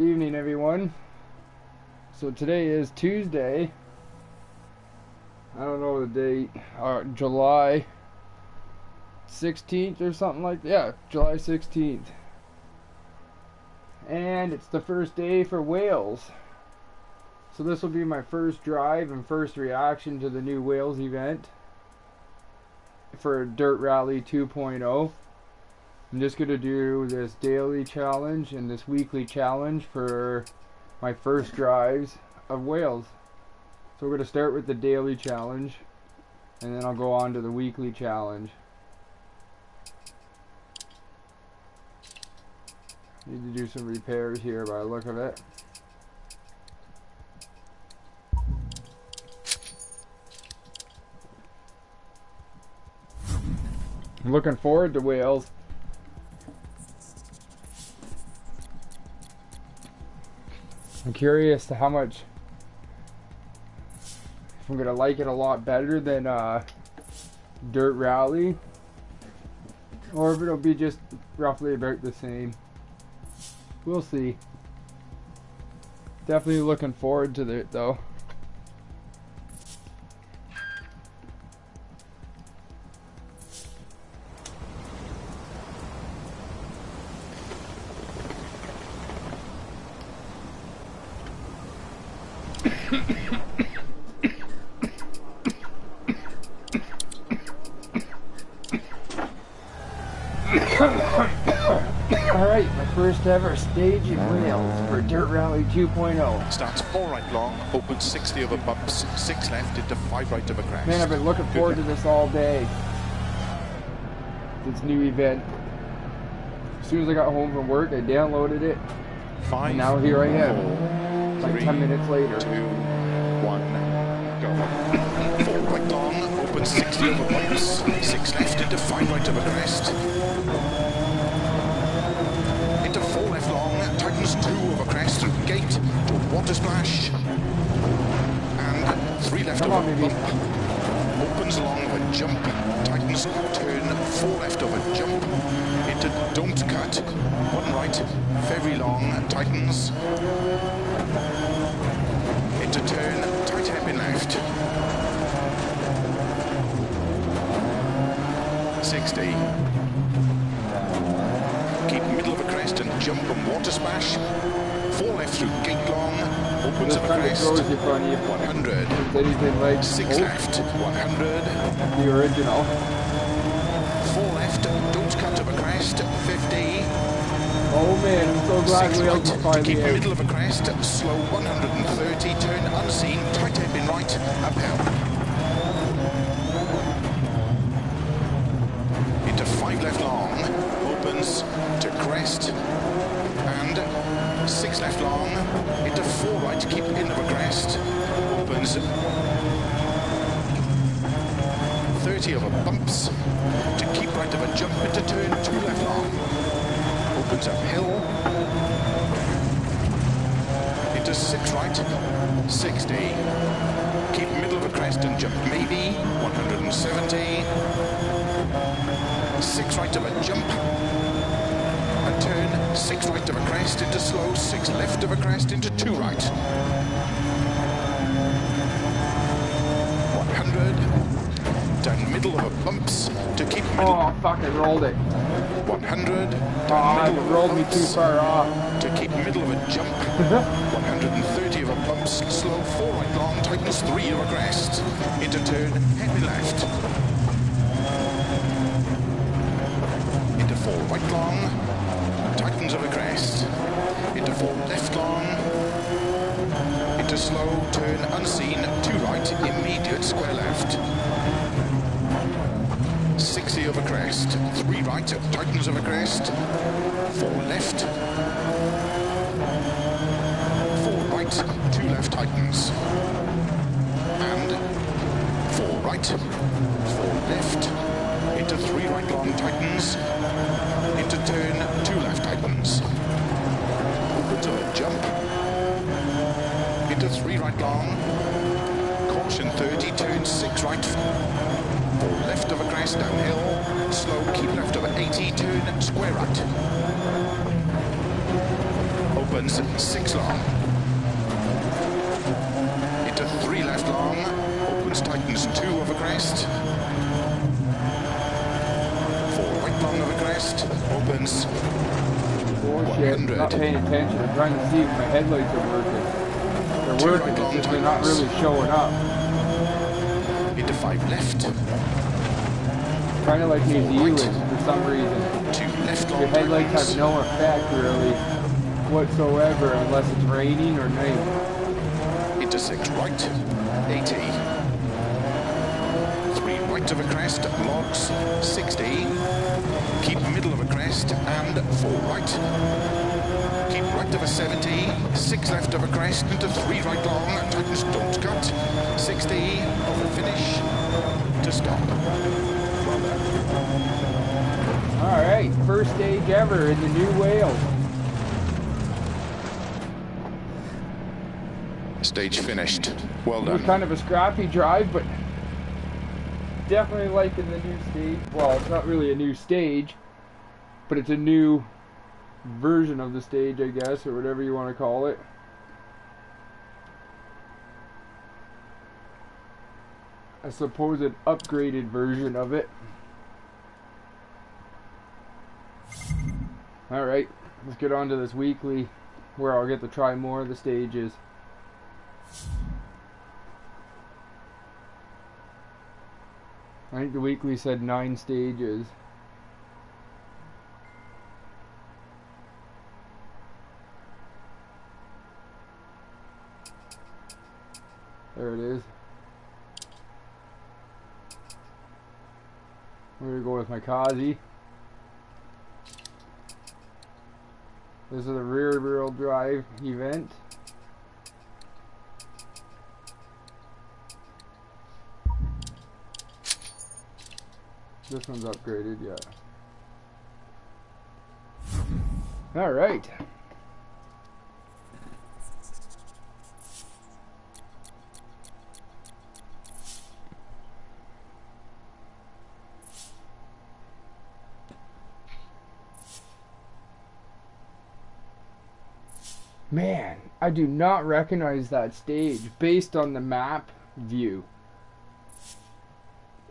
Evening, everyone. So today is Tuesday. I don't know the date. July 16th or something like that. Yeah, July 16th. And it's the first day for Wales. So this will be my first drive and first reaction to the new Wales event for DirtRally 2.0. I'm just going to do this daily challenge and this weekly challenge for my first drives of Wales. So we're going to start with the daily challenge and then I'll go on to the weekly challenge. Need to do some repairs here by the look of it. I'm looking forward to Wales. I'm curious to how much, if I'm gonna like it a lot better than DirtRally, or if it'll be just roughly about the same. We'll see. Definitely looking forward to it though. Alright, my first ever stage in Wales for DirtRally 2.0. Starts 4 right long, opens 60 over bumps, 6 left into 5 right over crest. Man, I've been looking forward to this all day. This new event. As soon as I got home from work, I downloaded it. 5, and now here I am. 4, like 3, 10 minutes later. 2, 1, go. 4 right long, opens 60 over bumps, 6 left into 5 right over crest. Into 4 left long, tightens 2 over crest through gate to water splash. And 3 left over bump. Opens along of a jump, tightens turn 4 left over jump. Into don't cut, 1 right, very long, tightens. Into turn, tight hairpin left. 60. Keep middle of a crest and jump and water splash. 4 left through gate long, opens of a crest. 100. 6 left, 100. The original. 4 left, don't cut of a crest, 50. Oh man, I'm so glad Wales will finally keep out. middle of a crest, slow 130, turn unseen, tight hairpin right, uphill. Into 5 left long, opens to crest, and 6 left long, into 4 right, keep in of a crest, opens 30 over bumps, to keep right of a jump into turn 2 left long, opens uphill, into 6 right, 60, keep middle of a crest and jump maybe, 170, 6 right of a jump, and turn 6 right of a crest into slow, 6 left of a crest into 2 right, 100, down middle of a bumps to keep middle. Oh fuck, I rolled it. 100, down middle rolled me too far off. To keep middle of a jump. 130 of a bumps, slow 4 right long, tightens 3 of a crest. Into turn, happy left. Into 4 right long, tightens of a crest. Into 4 left long. Into slow, turn unseen, 2 right, immediate square left. 60 over crest, 3 right, tightens over crest, 4 left, 4 right, 2 left tightens, and 4 right, 4 left, into 3 right long tightens, into turn 2 left tightens, opens of a jump, into 3 right long, caution 30, turn 6 right, 4 left of a crest, downhill, slow, keep left of 80, turn, square right. opens 6 long. Into 3 left long, opens tightens 2 over crest. 4 right long over crest, opens Bullshit. I'm not paying attention. I'm trying to see if my headlights are working. They're working, it's just they're not really showing up. Into 5 left. Kind of like New Zealand for some reason. 2 left long. Your headlights have no effect really whatsoever unless it's raining or night. Into 6 right, 80. 3 right of a crest, logs, 60. Keep middle of a crest and 4 right. Keep right of a 70, 6 left of a crest into 3 right long, tightens don't cut, 60 over finish to stop. Well done. Alright, first stage ever in the new Wales. Stage finished. Well It done. was kind of a scrappy drive, but definitely liking the new stage. Well, it's not really a new stage, but it's a new version of the stage, I guess, or whatever you want to call it. I suppose an upgraded version of it. Alright, let's get on to this weekly where I'll get to try more of the stages. I think the weekly said 9 stages. There it is. We're gonna go with my Kazi. This is a rear wheel drive event. This one's upgraded, yeah. Alright. Man, I do not recognize that stage based on the map view.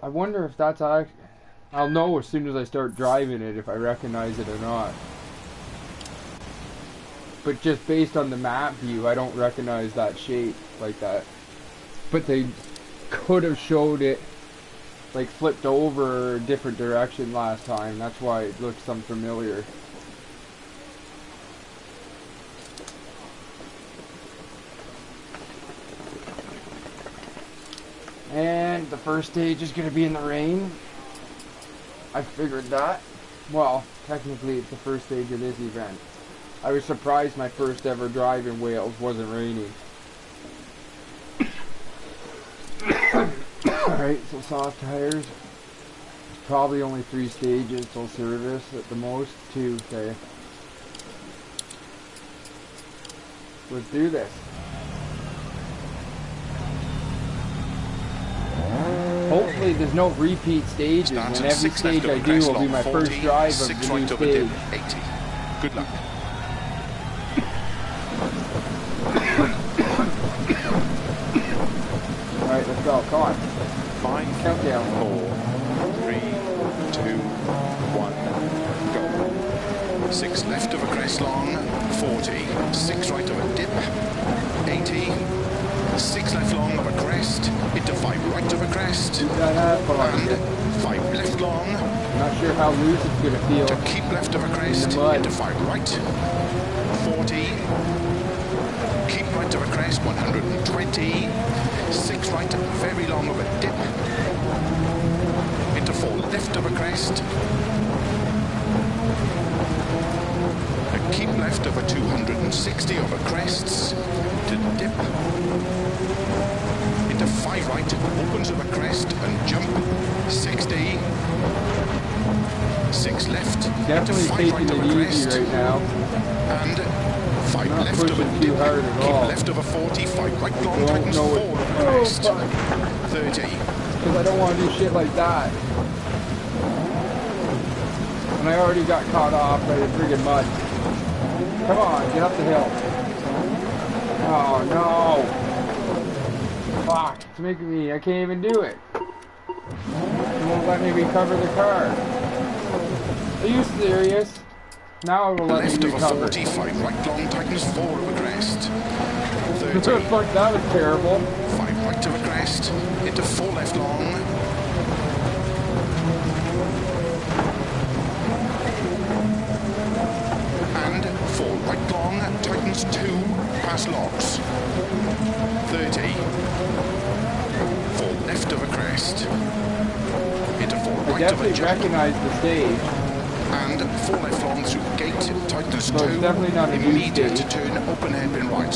I wonder if that's actually... I'll know as soon as I start driving it if I recognize it or not. But just based on the map view, I don't recognize that shape like that. But they could have showed it like flipped over a different direction last time. That's why it looks some familiar. And the first stage is going to be in the rain. I figured that. Well, technically it's the first stage of this event. I was surprised my first ever drive in Wales wasn't raining. Alright, so soft tires. Probably only 3 stages till service at the most. 2, okay. Let's do this. Hopefully there's no repeat stages, and every stage I do will be my first drive of the new stage. 80. Good luck. Alright, let's go. Come on. 5, Countdown. 4, 3, 2, 1, go. 6 left of a crest long, 40. 6 right of a dip, 80. 6 left long of a crest, into 5 right of a crest, and 5 left long. I'm not sure how loose it's going to feel. To keep left of a crest, into 5 right, 40. Keep right of a crest, 120. 6 right, very long of a dip, into 4 left of a crest. Keep left over 260 over crests to dip into 5 right, opens over crest and jump 60. 6 left, Definitely into 5 taking right it over easy crest right now. and 5 Not left over pushing dip. too hard at Keep all. left over 40, 5 right long, Don't tightens 4 know it. over Oh, crest, fuck. 30. Because I don't want to do shit like that. And I already got caught off by the friggin' mud. Come on, get up the hill. Oh no! Fuck, it's making me, I can't even do it. It won't let me recover the car. Are you serious? Now it will let Left me of a recover. 45, right long, tightens 4 over crest. 30. Fuck, that was terrible. 5 right of a crest, into 4 left long. And 4 right long, tightens 2, past logs. 30. 4 left of a crest, into 4 I right of a definitely jump. recognize the stage. And 4 left long through gate, tightens So 2, it's definitely not a new immediate stage. turn, open hairpin right.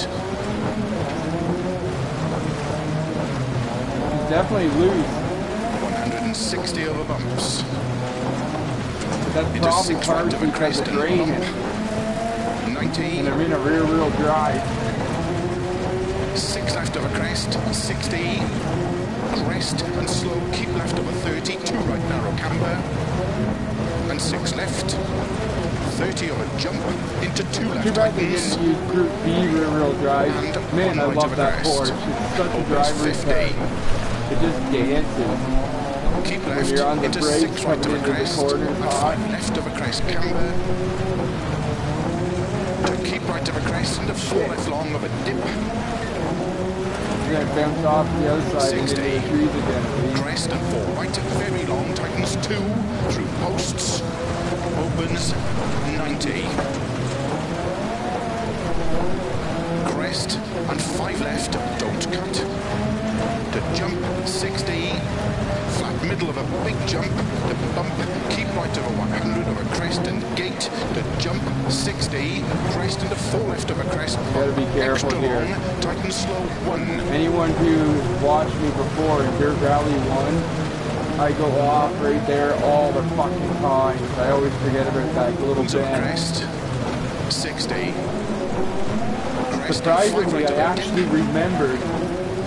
He's definitely loose. 160 over bumps. But that's Into probably 6 right partially of a because crest it's and raining. bump. 90, And I'm in a rear-wheel drive. 6 left of a crest, 60, crest and slow, keep left of a 30, 2 right narrow camber, and 6 left, 30 of a jump, into 2 left Too bad they tightens, didn't use Group B rear-wheel drive. and Man, 1 I right love of a that crest. Porsche. It's such a Opens driver's 50. car. It just dances. Keep When left, you're on the into brakes 6 right coming of a into the crest, corners and hot. 5 left of a crest camber, to keep right of a crest, into 4 left long of a dip, Then bounce off the other side and into 60. the trees again, please. crest and 4 right, very long, tightens 2, through posts, opens 90. Crest and 5 left, don't cut. To jump 60, flat middle of a big jump, to bump, keep right of a 100 of a crest and gate, to jump 60, crest into 4 left of a crest, Gotta be careful extra here. long, tighten slow 1. Anyone who's watched me before in Dirt Rally 1, I go off right there all the fucking time. I always forget about that little Opens of a bend. crest, 60. Surprisingly, I actually remembered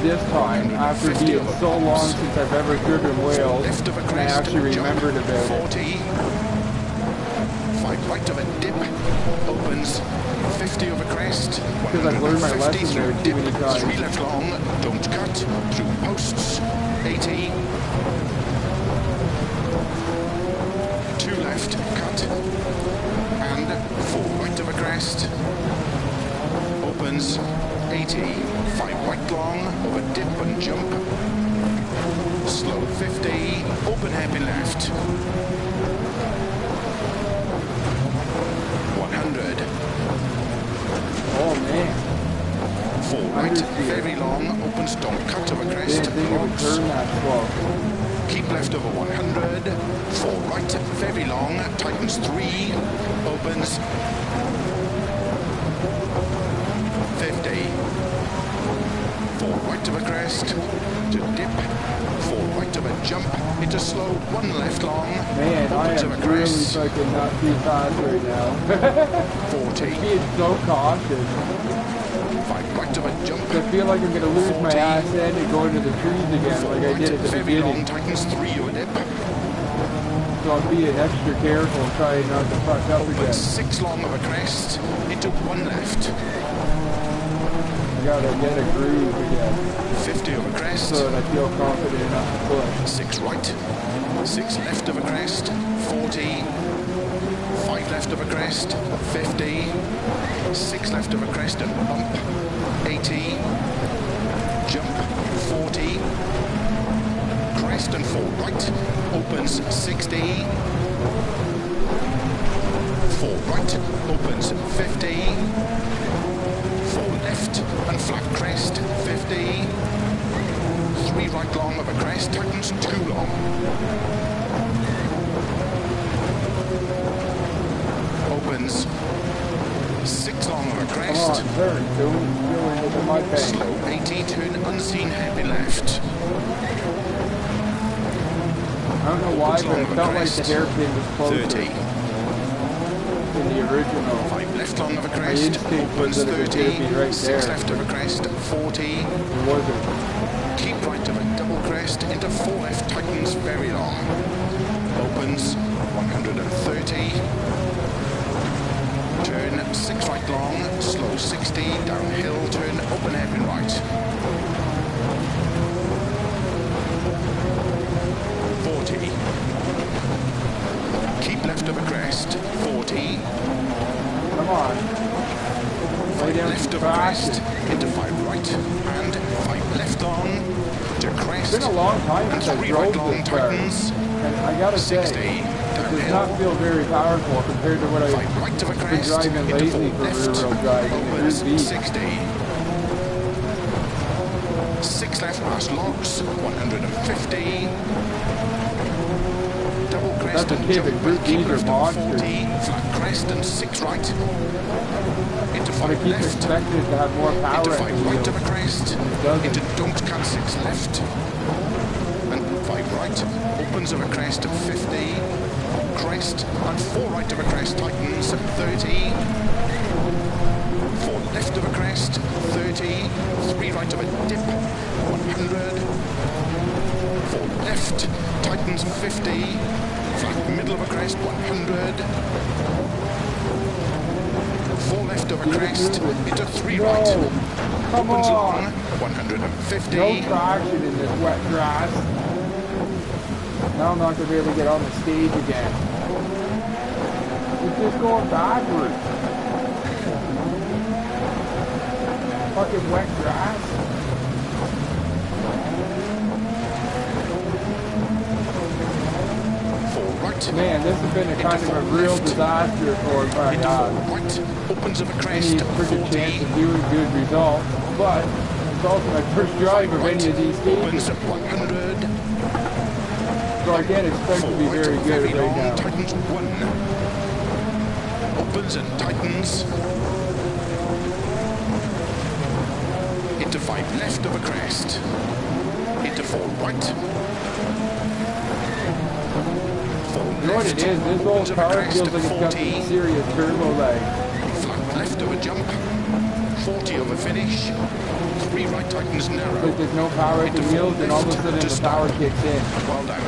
this time, after being so long since I've ever driven Wales, Left of a and I crest, actually jump, remembered about it. 40. 5 right of a dip, opens 50 of a crest, Because I've learned my 150 lesson through there too dip, many times. 3 left long, don't cut, through posts, 80. 2 left, cut, and 4 right of a crest, opens 80. 5 right long, over dip and jump, slow 50, open hairpin left, 100, Oh man, 4 right, very long, opens, don't cut of a crest, didn't think it would logs, turn that slow. keep left over 100, 4 right, very long, tightens 3, opens 50, 4 right of a crest, to dip, 4 right of a jump, into slow, 1 left long, Man, I opens am of a really crest, fucking not too fast right now. 40, Being so cautious. 5 right of a jump, I feel like I'm gonna lose my 40. ass end and go into the trees again, 4 like I right, did at the very long, beginning. tightens 3 of a dip, So I'm being extra careful, trying not to fuck up again. opens 6 long of a crest, into 1 left, I gotta get a groove again, 50 of a crest, so that I feel confident enough to push. 6 right, 6 left of a crest, 40, 5 left of a crest, 50, 6 left of a crest and bump, 80, jump, 40, crest and 4 right, opens 60, 4 right, opens 50, 4 left and flat crest, 50, 3 right long of a crest, tightens 2 long. Opens 6 long of a Come crest, on, very soon. Feeling it in my bank. slow 80, turn unseen hairpin left. I don't know why, but it felt like the hairpin was closer 30, than the original. 5 left long of a My crest, instinct opens was that it was 30, gonna be right 6 there. left of a crest, 40, It wasn't. keep right of a double crest, into 4 left, tightens very long. Opens 130, turn 6 right long, slow 60, downhill, turn open hairpin right. 40. Keep left of a crest, 40. Come on. Lay down Left some of a crest, traction. into 5 right, and 5 left long, to crest. It's been a long time and since I 3 drove right long this car. tightens, And I gotta 60, say, it does downhill. not feel very powerful compared to what 5 I've right of a been crest, driving into lately 4 for left, rear-wheel drive in the opens Group B. 60. 6 left past logs, 150. Double crest That's and okay, jump, but Group keep B's are left of monsters. 40, flat crest and 6 right. Into I 5 keep left, expecting it to have more power into at 5 the right wheels. of a crest, It doesn't. into don't cut 6 left, and 5 right, opens of a crest of 50, crest, and 4 right of a crest, tightens, 30, 4 left of a crest, 30, 3 right of a dip, 100, 4 left, tightens 50, flat middle of a crest, 100, 4 left of a crest, into 3 right, Come opens long, on. 150, No traction in this wet grass. Now I'm not going to be able to get on the stage again. It's just going backwards. Fucking wet grass. Man, this has been a kind of a real disaster for my right, opens of a crest, any freaking chance of doing good results. But it's also my first drive of any of these opens stages. at 100, So I can't expect to be very good very right now. long, tightens 1, opens and tightens, into 5 left of a crest, into 4 right, 4 You know what it is? This old car feels like it's got some serious turbo lag. flat left of a jump, 40 of a finish, 3 right tightens narrow, Like there's no power at the wheels, and all of a sudden the power kicks in. well done.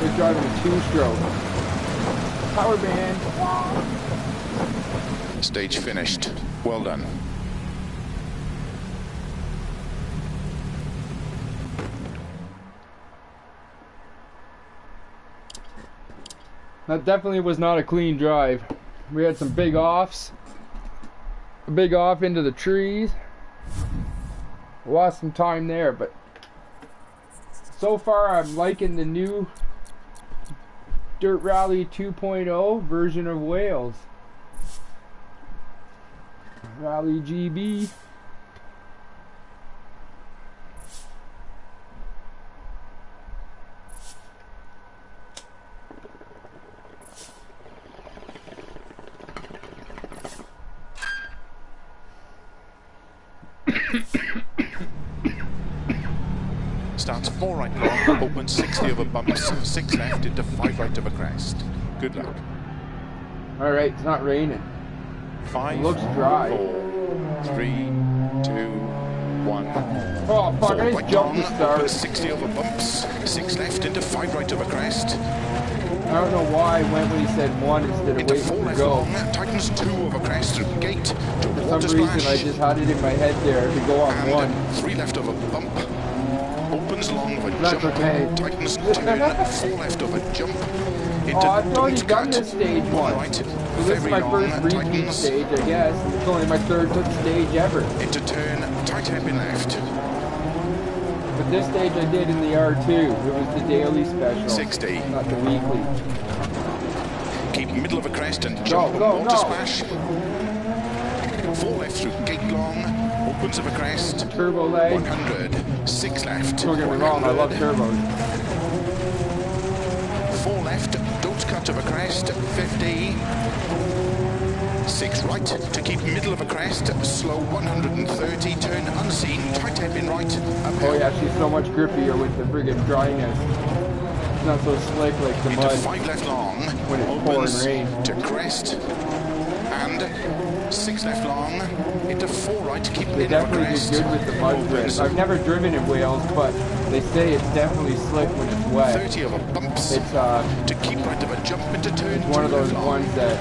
We're driving a 2-stroke. Power band. Stage finished, well done. That definitely was not a clean drive. We had some big offs. A big off into the trees. Lost some time there, but so far I'm liking the new DirtRally 2.0 version of Wales. Rally GB. Starts 4 right long, opens 60 over bumps, 6 left into 5 right of a crest. Good luck. Alright, it's not raining. 5, It looks dry. 4, 3, 2, 1. Oh fuck, 4 I just right jumped long, the start. opens 60 over bumps, 6 left into 5 right of a crest, I don't know why I went when he said 1 instead of into waiting 4 to left go. long, tightens 2 over crest through gate to For water some reason splash. I just had it in my head there to go on And 1. 3 left of a bump, opens long of a That's jump, okay. tightens turn, 4 left of a jump, into Oh, I've already don't done cut, this stage 1 once. right, So this is very my long, first repeat tightens, stage, I guess. It's only my third stage ever. into turn, tight hairpin left, But this stage I did in the R2. It was the daily special, 60. not the weekly. Keep middle of a crest and jump go, water go. splash. 4 left through gate long, opens of a crest, Turbo lag. 100, 6 left, Don't get me wrong, I love 100, turbos. 4 left, don't cut of a crest, 50, 6 right to keep middle of a crest, slow 130, turn unseen, tight hairpin right, uphill. Oh yeah, she's so much grippier with the friggin' dryness. It's not so slick like the Into mud 5 left long, when it's opens pouring rain. to crest, and 6 left long, into 4 right, keep They in over definitely crest. do good with the mud grips. I've never driven in Wales, but they say it's definitely slick when it's wet. 30 over bumps, It's to keep right of a jump into turn 2 one of those left long. ones that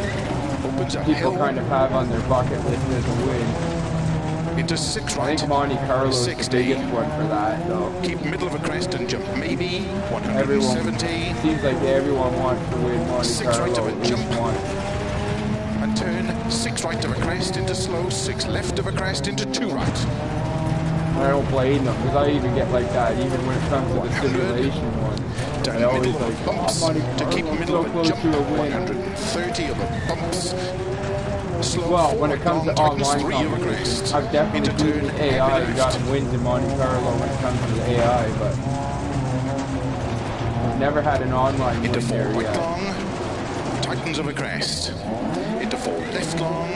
Opens up people hill, kind of have on their bucket list as a win. into 6 I right, think Monte Carlo is the 60. biggest one for that, though. Keep middle of a crest and jump maybe, Everyone 170. seems like everyone wants to win Monte 6 right Carlo of a at least jump. once. And turn 6 right of a crest into slow, 6 left of a crest into 2 right. I don't blame them because I even get like that even when it comes to the 100. simulation ones. Down I always middle like, of bumps, Monte to keep Carlo, middle so of a close jump, to a win. 130 of a bumps. Slow Well, 4 when it comes to tightens online 3 over competitions, crest. I've definitely Into beaten turn the AI heavy and left. gotten wins in Monte Carlo when it comes to the AI, but I've never had an online Into win 4 there right yet. long, tightens over crest. Into 4 left long.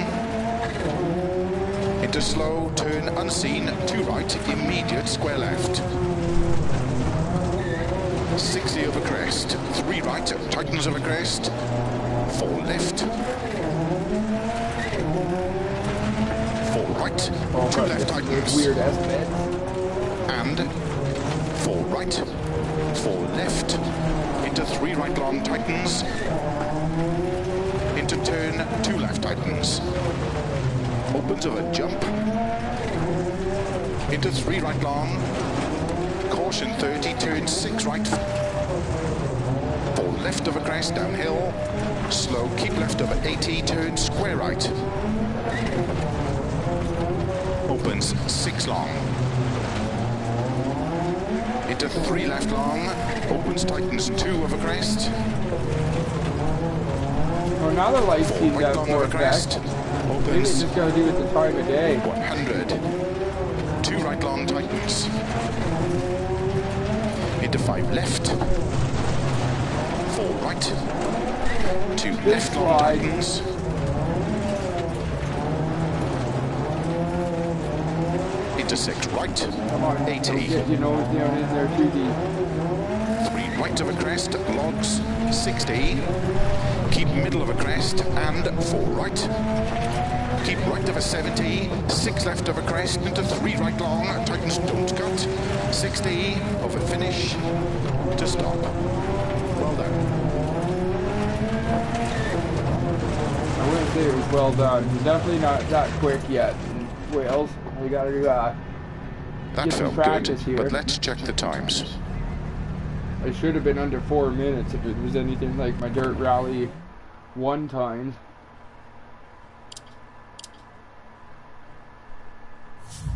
Into slow, turn unseen, 2 right, immediate square left. 60 over crest, 3 right, tightens over crest. 4 left. 4 right, Oh, 2 God, left this tightens. weird S-bit. And 4 right, 4 left, into 3 right long tightens, into turn 2 left tightens, opens of a jump, into 3 right long, caution 30, turn 6 right, 4 left of a crest downhill, slow, keep left of 80, turn square right, opens 6 long. Into 3 left long, opens, tightens 2 of a crest. Well, now the light 4 seems right out long more of a crest. effect. Maybe it's Opens just got to do with the time of day. 100. 2 right long tightens. Into 5 left. 4 right. 2 left long slide. tightens. Into 6 right. Come on, 80. don't get your nose down in there too deep. 3 right of a crest, logs 60. Keep middle of a crest and 4 right. Keep right of a 70. 6 left of a crest into 3 right long. Tightens, don't cut. 60 of a finish to stop. Well done. I wouldn't say it was well done. Definitely not that quick yet in Wales. We got to That get some felt practice good, here. but let's check the times. I should have been under 4 minutes if it was anything like my DirtRally 1 time.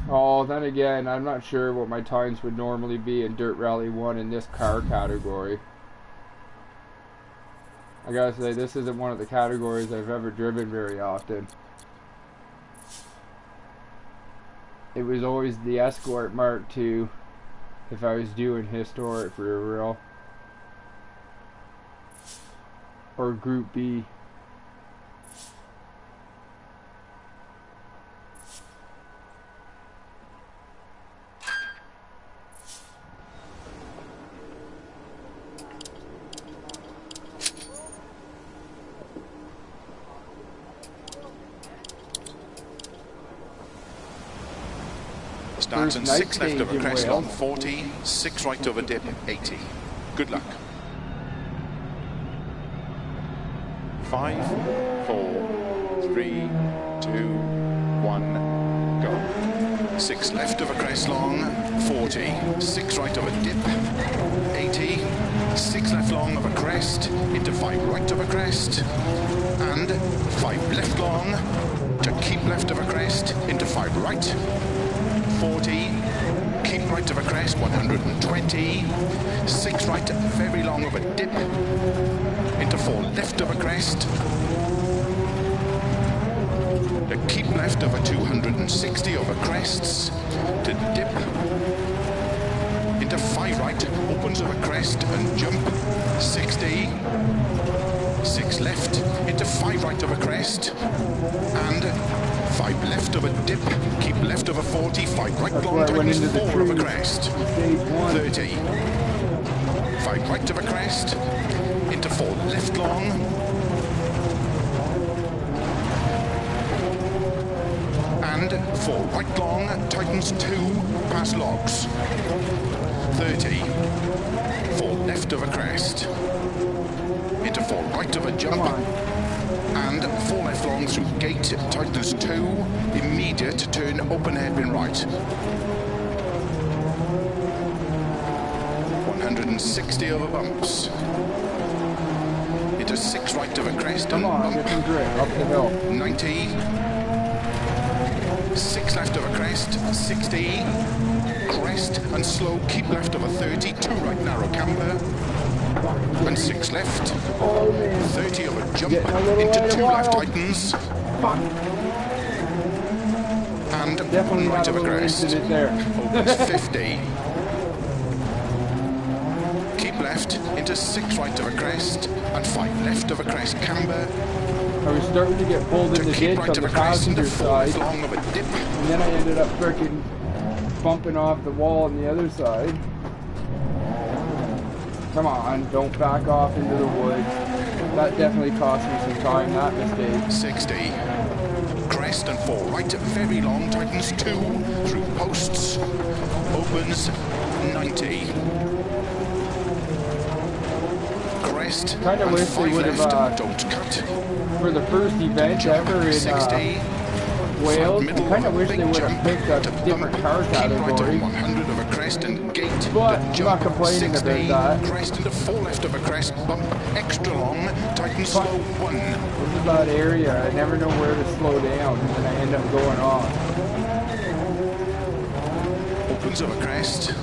Oh, then again, I'm not sure what my times would normally be in DirtRally 1 in this car category. I gotta say, this isn't one of the categories I've ever driven very often. It was always the Escort Mark II if I was doing historic for real. Or Group B. Starts and night 6 left of stage a in crest long Wales. 40, 6 right of a dip 80. Good luck. 5, 4, 3, 2, 1, go. 6 left of a crest long 40, 6 right of a dip 80, 6 left long of a crest into 5 right of a crest, and 5 left long to keep left of a crest into 5 right. 40, keep right of a crest, 120, 6 right, very long of a dip, into 4 left of a crest, to keep left of a 260 over crests, to dip, into 5 right, opens of a crest and jump, 60, 6 left, into 5 right of a crest, and 5 left of a dip, keep left of a 40, 5 right long tightens, 4 of a crest, 30, 5 right of a crest, into 4 left long, and 4 right long, tightens 2, past logs. 30, 4 left of a crest, into 4 right of a jump, and 4 left long through gate, tightens 2, immediate turn, open hairpin right. 160 over bumps, into 6 right of a crest and bump. Get some grip, up the hill. 90, 6 left of a crest, 60, crest and slow, keep left of a 30, 2 right narrow camber, and 6 left, 30 of a jump, into 2 left tightens, and Definitely 1 right of a crest. crest, There. opens 50, keep left, into 6 right of a crest, and 5 left of a crest camber, I was starting to get pulled in the ditch right on of the a crest, into passenger 4 side, long of a dip, and then I ended up frickin' bumping off the wall on the other side. Come on, don't back off into the woods. That definitely cost me some time, that mistake. 60, crest and 4 right, very long, tightens 2, through posts, opens 90. Crest Kind of and wish they 5 would have, left, don't cut. for the first event ever in 60, Wales, I middle kind of of a wish big they would jump have picked a to different bump, car keep right of category. 100 of a crest and gate, But to I'm jump, not complaining 60, about that. crest into 4 left of a crest, bump, extra long, tighten slow 1. This is that area, I never know where to slow down, and then I end up going off. Opens of a crest,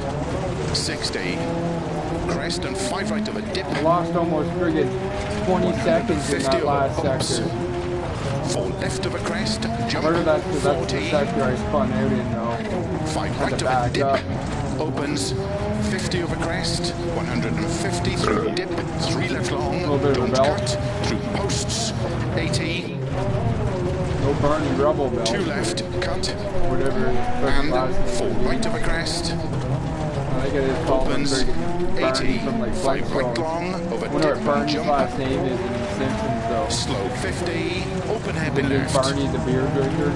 60, crest and 5 right of a dip, I lost almost friggin' 20 seconds in 50 that of a last bumps, sector. 4 left of a crest, jump, Part of that's because that's the 40, sector I spun out in though. 5 Had right to of a back dip, up. opens, 50 of a crest, 150 through dip, 3 left long, Little bit of a don't belt. cut, through posts, 80, No Barney rubble belt. 2 left, cut, Whatever. and last 4 right of a crest, I get his call from opens, friggin' Barney 80, from like 5 right Flintstones. long, over I wonder dip what and Barney's jump, last name is in The Simpsons though. slow 50, open hairpin Is it left, Barney the beer drinker?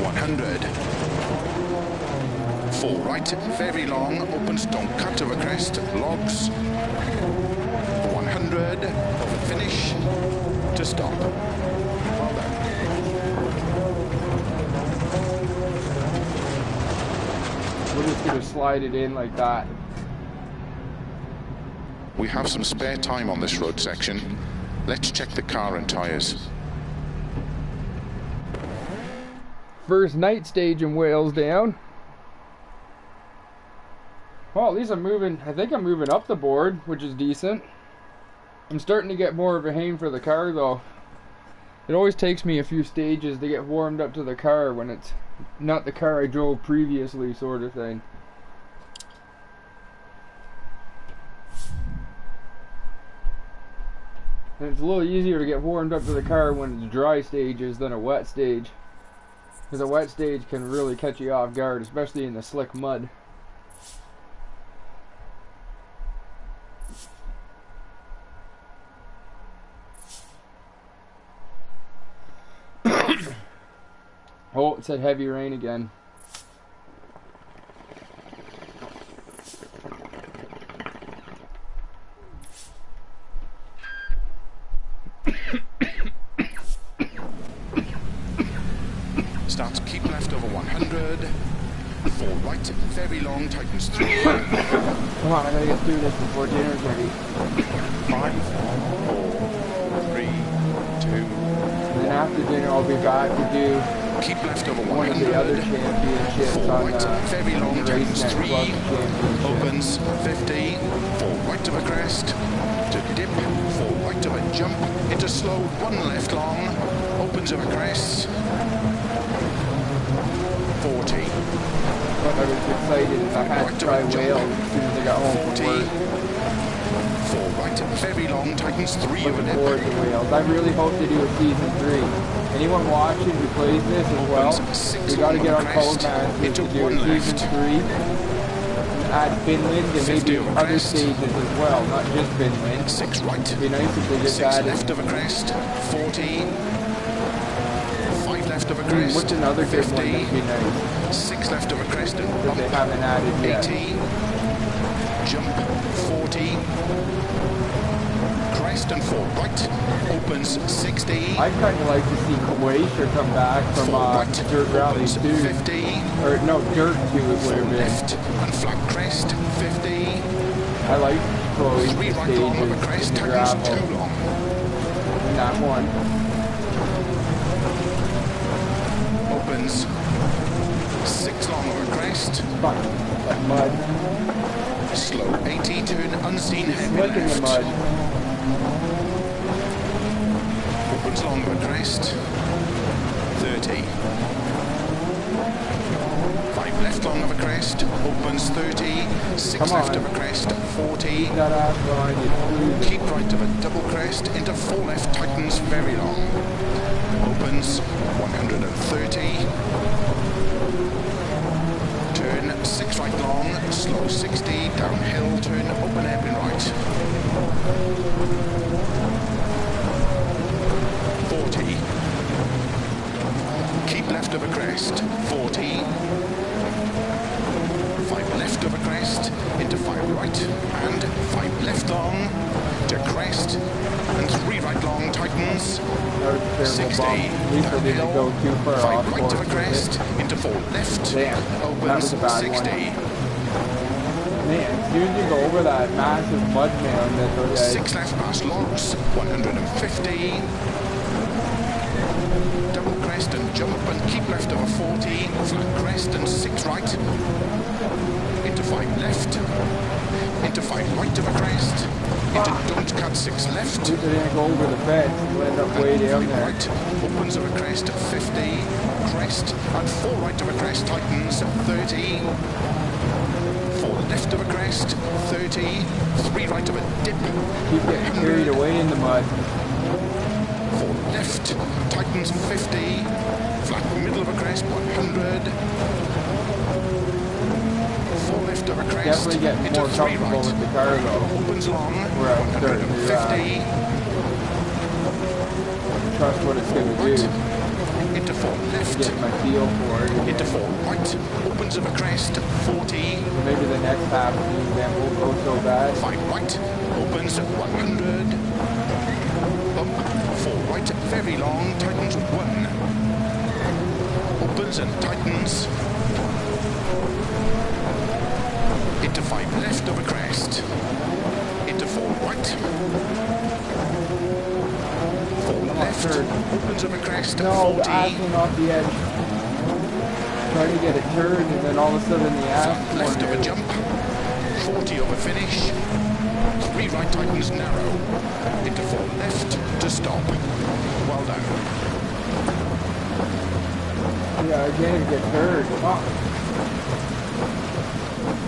100, 4 right, very long, opens, don't cut of a crest, logs, 100, over finish, to stop. Well done. We're just gonna slide it in like that. We have some spare time on this road section. Let's check the car and tyres. First night stage in Wales down. Well, at least I'm moving, I think I'm moving up the board, which is decent. I'm starting to get more of a hang for the car though. It always takes me a few stages to get warmed up to the car when it's not the car I drove previously, sort of thing. And it's a little easier to get warmed up to the car when it's dry stages than a wet stage. Because a wet stage can really catch you off guard, especially in the slick mud. Oh, it said heavy rain again. Starts keep left over 100, 4 right, very long, tightens 3, Come on, I gotta get through this before dinner's ready. 5, 4, 3, 2, And then after dinner I'll be back to do keep left over one of the other 100, championships 4 on right, very long, the tightens Race Net 3, Club Championship. opens 50, 4 right of a crest, to dip, 4 right of a jump, into slow, 1 left long, opens of a crest, 40, But I was excited as I had to try Wales as soon as I got home 40, from work. 4 right, very long, tightens 3 of a Looking forward dip, to Wales. I really hope to do a season 3. Anyone watching who plays this as well, we got to get on Codemasters to do a season 3. And add Finland and maybe other stages as well, not just Finland. 6 right, It'd be nice if they just 6 added left of a crest, 40, left of a crest. What's another good 50. one that'd be nice? 6 left of a crest and That bump. they haven't added yet. 80. Jump. 40. Crest and 4 right. Opens 60. I'd kind of like to see Croatia come back from DirtRally 2. 50. Or no, Dirt 2 it would have been. Left and flat crest. 50. I like Croatia 3 right stages long of a crest. in the Tightens gravel. 2 long. In that one. Opens 6 long of a crest. Fuck, that mud. Slow 80 to an unseen heavy Slick in the left. mud. Opens long of a crest. 30. 5 left long of a crest. Opens 30. 6 Come left on. of a crest. 40. That ass behind you. Keep right of a double crest into 4 left, tightens very long. Opens 130. Turn 6 right long, slow 60, downhill, turn open hairpin right. 40. Keep left of a crest, 40. 5 left of a crest, into 5 right, and 5 left long, to crest, and 3 right long, tightens, That was a terrible 60, bump. At least I didn't downhill, go too far 5 off right of a course. crest, into 4 left, Damn, that opens was a bad 60, one. Man, as soon as you go over that massive mud mound that those guys... 6 left past logs, 150, double crest and jump and keep left of a 40, flat crest and 6 right, into 5 left, into 5 right of a crest, into don't cut 6 left, At least I didn't go over the fence. You'll end up way down 5 there. right, opens of a crest, 50, crest, and 4 right of a crest, tightens, 30, 4 left of a crest, 30, 3 right of a dip, Keep getting carried away in the mud. 4 left, tightens 50, flat middle of a crest, 100, 4 left of a crest, Definitely getting into more 3 comfortable right, with the car though. opens long, Where I'm starting to 150, trust what it's going to do. into 4 left, Get my feel for it. into 4 right, opens of a crest, 40, Maybe the next half of the event won't go so bad. 5 right, opens 100, up, 4 right, very long, tightens 1, opens and tightens, into 5 left of a crest, into 4 right, 4 left, opens of a crest, No, the ass 40, went off the edge. Trying to get it turned and then all of a sudden the ass flat left of a went jump, 40 of a finish, 3 right tightens narrow, into 4 left to stop, well done. Yeah, I can't even get turned. Oh.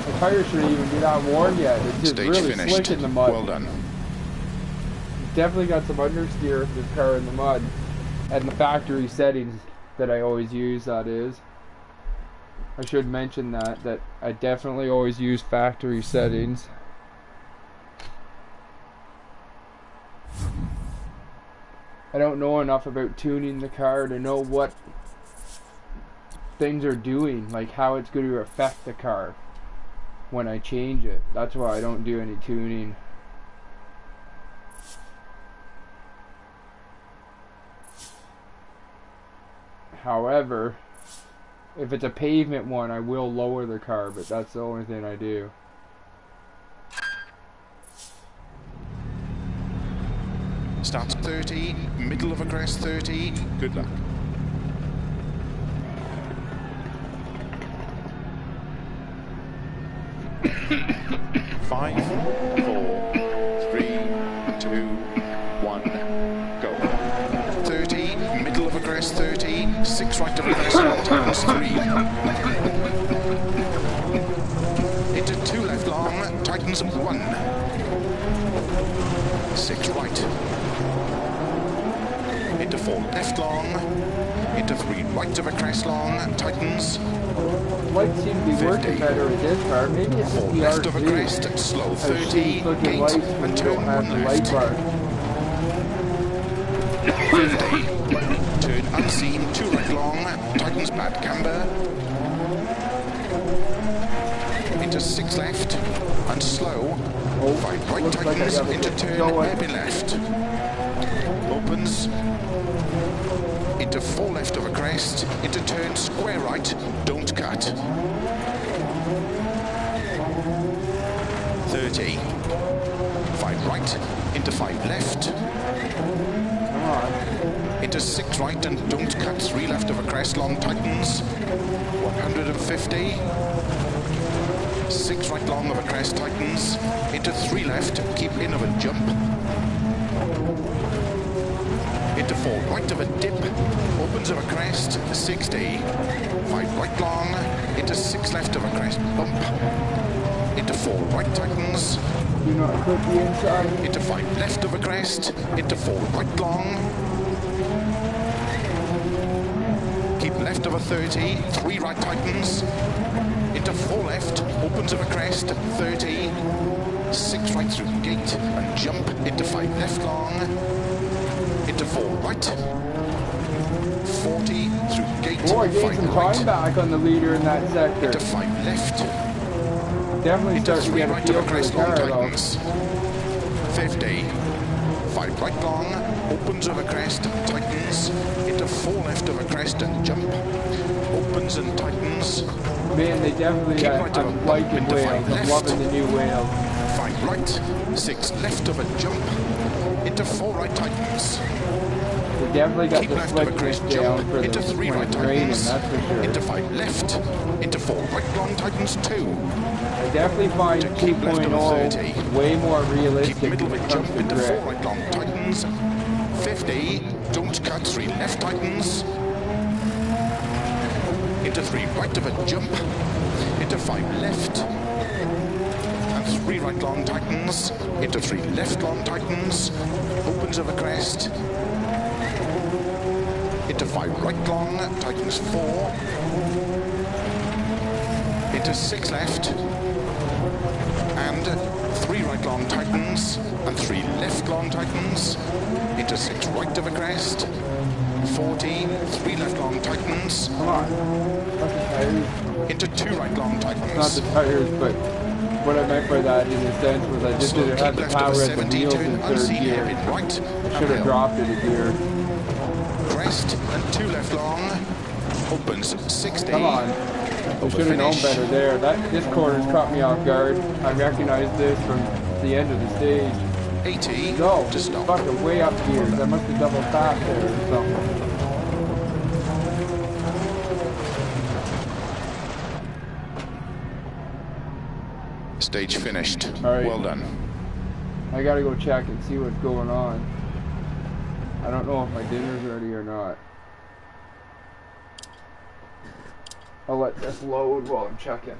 The tires shouldn't even be that warm yet. It's just Stage really finished, slick in the mud. well done. Definitely got some understeer of this car in the mud. And the factory settings that I always use, that is. I should mention that I definitely always use factory settings. I don't know enough about tuning the car to know what things are doing, like how it's going to affect the car when I change it. That's why I don't do any tuning. However, if it's a pavement one, I will lower the car, but that's the only thing I do. Starts 30, middle of a crest 30, good luck. Five, 4, 3, 2, 1, go. 30, middle of a crest 30, 6 right of a crest, times 3. Into 2 left long, tightens 1. 6 right. Into 4 left long, into 3 right of a crest long, tightens. Lights seem to be 50. working better with this car. Maybe it's 4 the left of a RC. crest, slow I've 30, seen looking gate, lights when and you turn don't have 1 the left. light bar. 50, turn unseen, 2 right long, tightens bad camber. Into 6 left, and slow. 5 right tightens, into turn, hairpin left. Opens. Into 4 left over crest, into turn square right, don't cut. 30. 5 right, into 5 left. Into 6 right and don't cut, 3 left over crest, long tightens. 150. 6 right long over crest, tightens. Into 3 left, keep in of a jump. Into 4 right of a dip, opens of a crest, 60. 5 right long, into 6 left of a crest, bump. Into 4 right tightens. Do not clip the inside. Into 5 left of a crest, into 4 right long. Keep left of a 30, 3 right tightens. Into 4 left, opens of a crest, 30. 6 right through gate and jump into 5 left long. Into 4 right. 40 through gate. Boy, gained 5 some right. time back on the leader in that sector. Into 5 left. Definitely Into starting to 3 get a right feel of a for the crest, long car though. tightens. 50. 5 right long, opens of a crest, tightens. Into 4 left of a crest and jump. Opens and tightens. Man, they definitely Keep right of a I'm bump liking into 5 whales. I'm left. loving the new whales. 5 right, 6 left of a jump. Into 4 right tightens. They definitely got Keep the left of a slickness crest, down jump. for Into the 3 when right it's raining, tightens. that's for sure. Into 5 left. Into 4 right long tightens 2. I definitely find To keep left of a 30. 2.0 way more realistic Keep middle of when a it jump comes to into 4 grip. right long tightens. 50. Don't cut, 3 left tightens. Into 3 right of a jump. Into 5 left. And 3 right long tightens. Into 3 left long tightens. Opens of a crest. Into 5 right long, tightens 4. Into 6 left. And 3 right long tightens. And 3 left long tightens. Into 6 right of a crest. 40, 3 left long tightens. Come on. Not the tires. Into 2 right long Not tightens. the tires, but what I meant by that in a sense was I just Slow, didn't have keep the left of a power at the 70, wheels turn in third unseen, gear. hairpin right. I should have Uphill. dropped it a gear. Crest and 2 left long. Opens 60. Come on. I should have known finish. better there. This corner's caught me off guard. I recognized this from the end of the stage. 80 No, to stop. fucking way up gears. I must have double tapped there or something. Stage finished. All right. Well done. I gotta go check and see what's going on. I don't know if my dinner's ready or not. I'll let this load while I'm checking.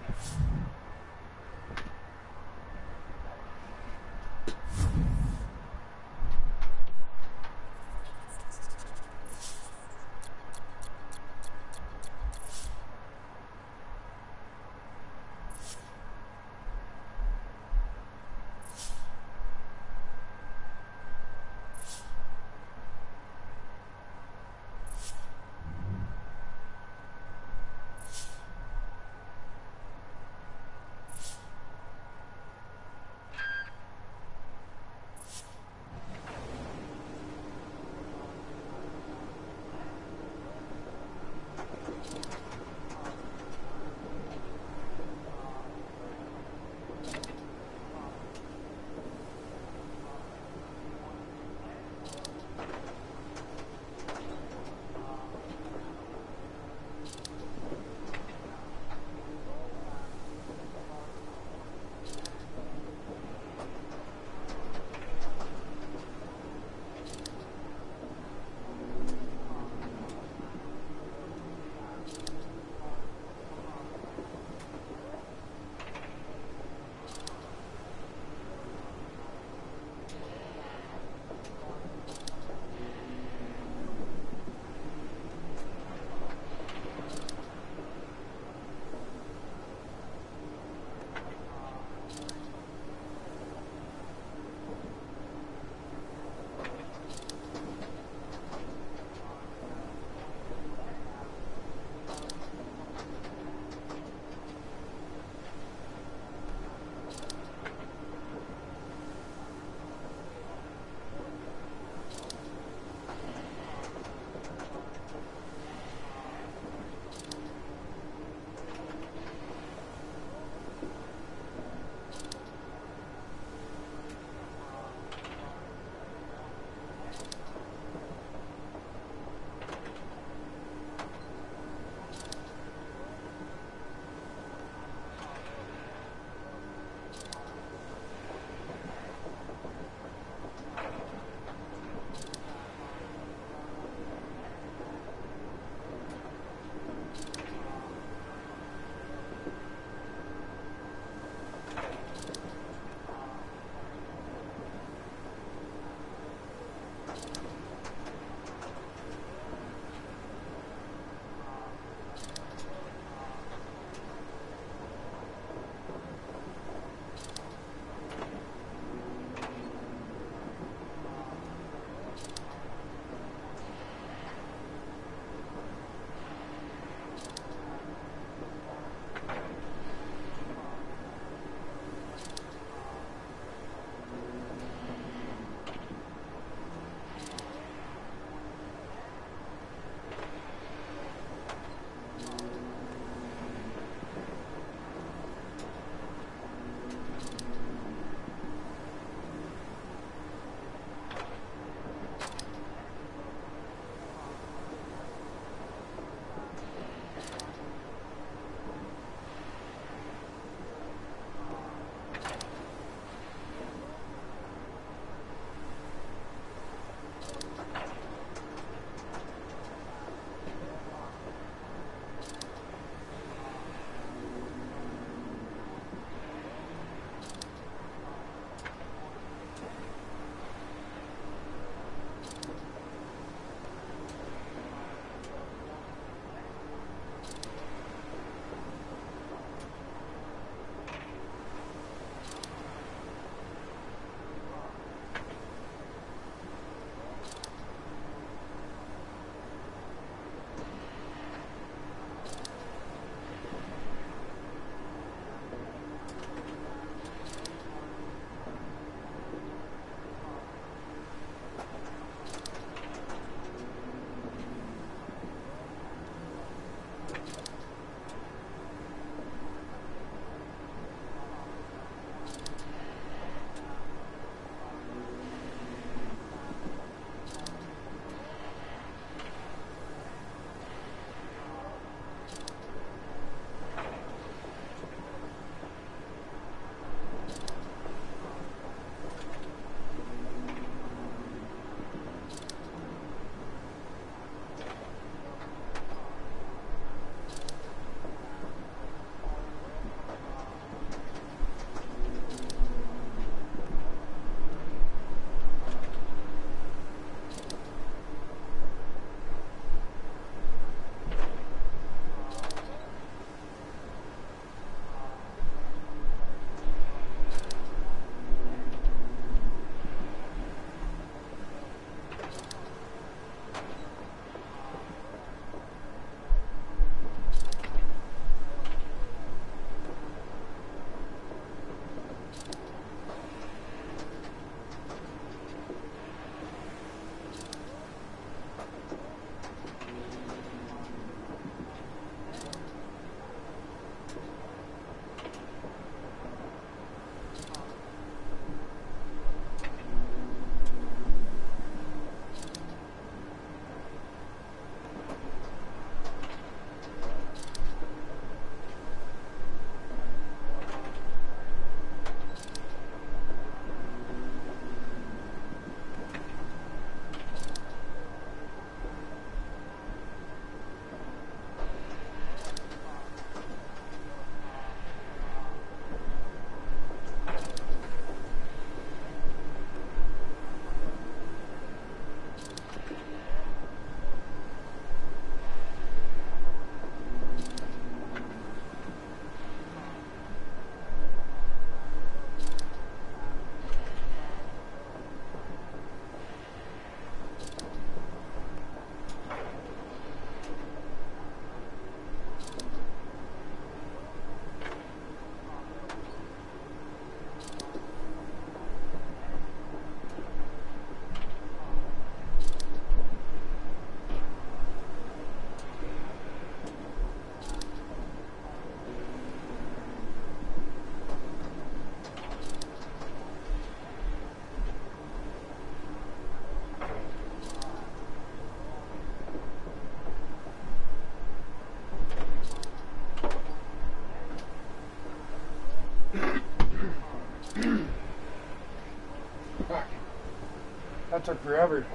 that took forever.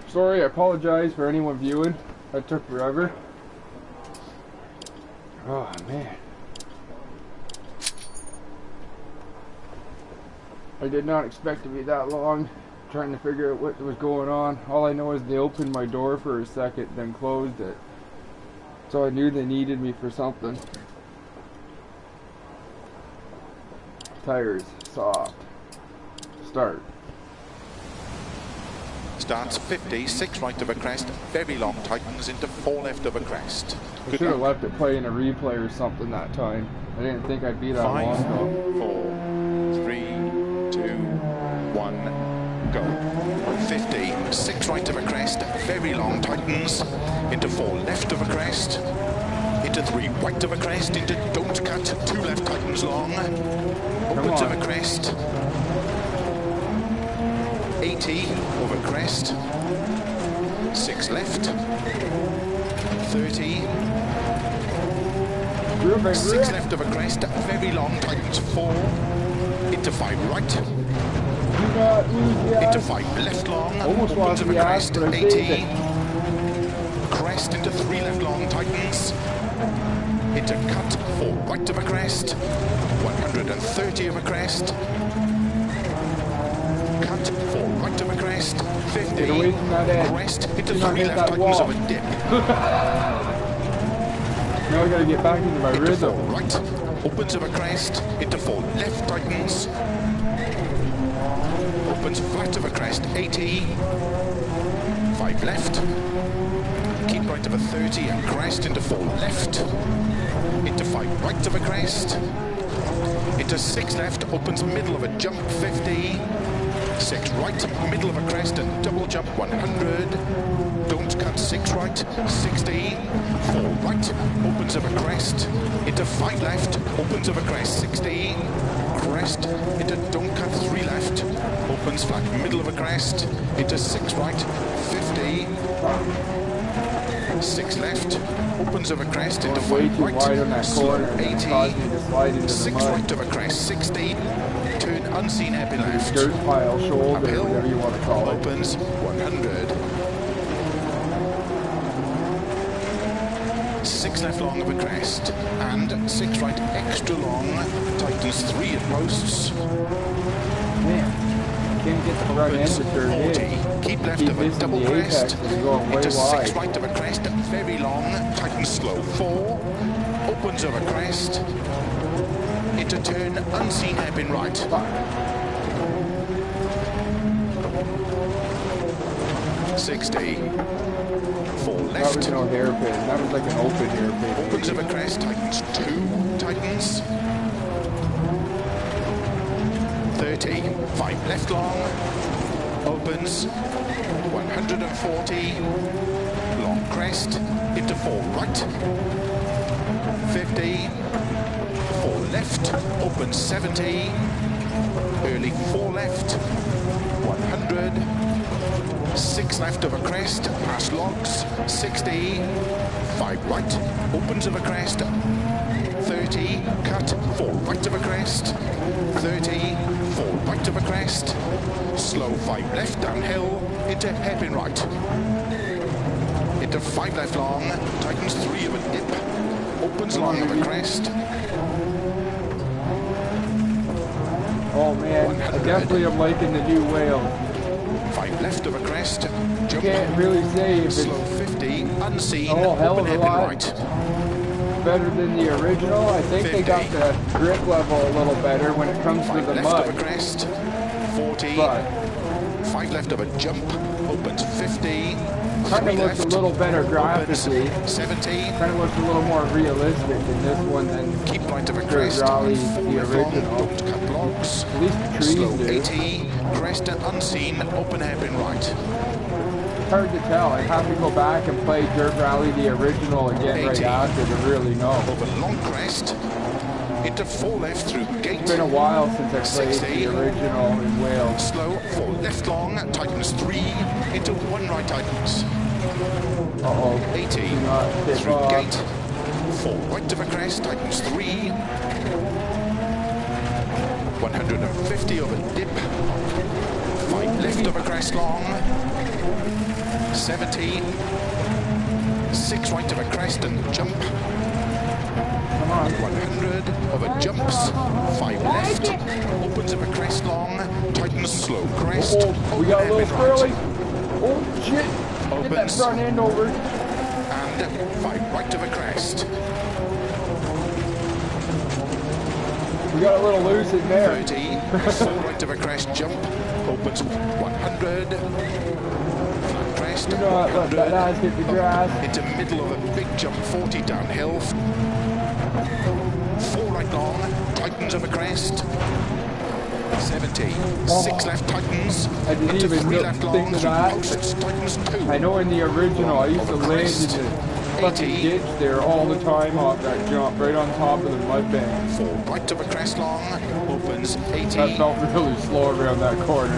Sorry, I apologize for anyone viewing. That took forever. Oh, man. I did not expect to be that long trying to figure out what was going on. All I know is they opened my door for a second, then closed it. So I knew they needed me for something. Tires, soft. Start. Starts 50, 6 right of a crest, very long, tightens into 4 left of a crest. I should have left it playing a replay or something that time. I didn't think I'd be that 5, long ago. 4, 3, 2, 1, go. 50, 6 right of a crest, very long, tightens into 4 left of a crest, into 3 right of a crest, into don't cut, 2 left, tightens long, opens of a crest, 80 over crest, 6 left, 30, 6 left of a crest, very long, tightens 4, into 5 right, into 5 left long, opens of a crest, 80, crest into 3 left long, tightens, into cut, 4 right of a crest, 130 of a crest, cut, 4 right of a crest, 50, crest, into 3 left, tightens of a dip. Now I gotta get back into my rhythm. 4 right, opens of a crest, into 4 left, tightens, opens flat of a crest, 80, 5 left, keep right of a 30 and crest into 4 left, into 5 right of a crest, into 6 left, opens middle of a jump, 50, 6 right, middle of a crest and double jump, 100, don't cut, 6 right, 60, 4 right, opens of a crest, into 5 left, opens of a crest, 60, crest, into don't cut, 3 left, opens flat, middle of a crest, into 6 right, 50, 6 left, opens of a crest, into 5 right, slow, 80, 6 right of a crest, 60, turn unseen happy left, Dirt pile, shoulder, uphill, whatever you want to call it. opens, 100, 6 left long of a crest, and 6 right extra long, tightens 3 at posts, Man, can't get the front end opens to turn 40, in. keep left Keep of a missing double the apex crest, and going way into 6 wide. right of a crest, very long, tightens slow, 4, opens of a crest, into turn unseen hairpin right, 60, 4 That left, was no hairpin. That was like an open hairpin. opens of a crest, tightens 2, tightens, 30, 5 left long, opens, 140, long crest, into 4 right, 50, 4 left, opens 70, early 4 left, 100, 6 left of a crest, past logs, 60, 5 right, opens of a crest, 30, cut, 4 right of a crest, 30, 4 right of a crest, slow 5 left downhill, into hairpin right, into 5 left long, tightens 3 of a dip, opens long of a crest, Oh man, 100. I definitely am liking the new whale. 5 left of a crest, jump, Can't really say if it's slow 50, unseen, Oh, hell open of a hairpin lot. right, better than the original. I think they got the grip level a little better when it comes to 5 the left mud. of a crest, 40, But 5 left of a jump, opens 50, kind 3 of looks left, a little better opens graphically. 70, Kind of looks a little more realistic in this one than keep right of a crest, DirtRally, 4 the left long, original. don't cut logs, At least the trees slow do. 80, crest and unseen, open hairpin right, It's hard to tell. I have to go back and play DirtRally the original again right 80. after to really know. over long crest, into 4 left through gate, It's been a while since I played 60. the original in Wales. slow 4 left long, tightens 3, into 1 right tightens, Uh-oh. 80, Do not tip through off. gate, 4 right of a crest, tightens 3, 150 over dip. 5 left over crest long. 70. 6 right over crest and jump. Come on. 100 over jumps. 5 left. Opens over crest long. Tightens slow crest. Oh, we got a little swirly. Oh shit. Get that Opens. front end over. And 5 right over crest. We got a little loose in there. 30. 4 right over crest jump. Opens 100. Flat crest. You know what? Let that ass hit the grass. Into middle of a big jump. 40 downhill. 4 right long. Tightens over crest. 70. 6 left tightens. I didn't Into even 3 left think long. of that. Posts tightens 2. I know in the original I used to Over land in crest. the fucking ditch there all the time off that jump, right on top of the mud bank. 4 right over crest long. Opens 80. That felt really slow around that corner.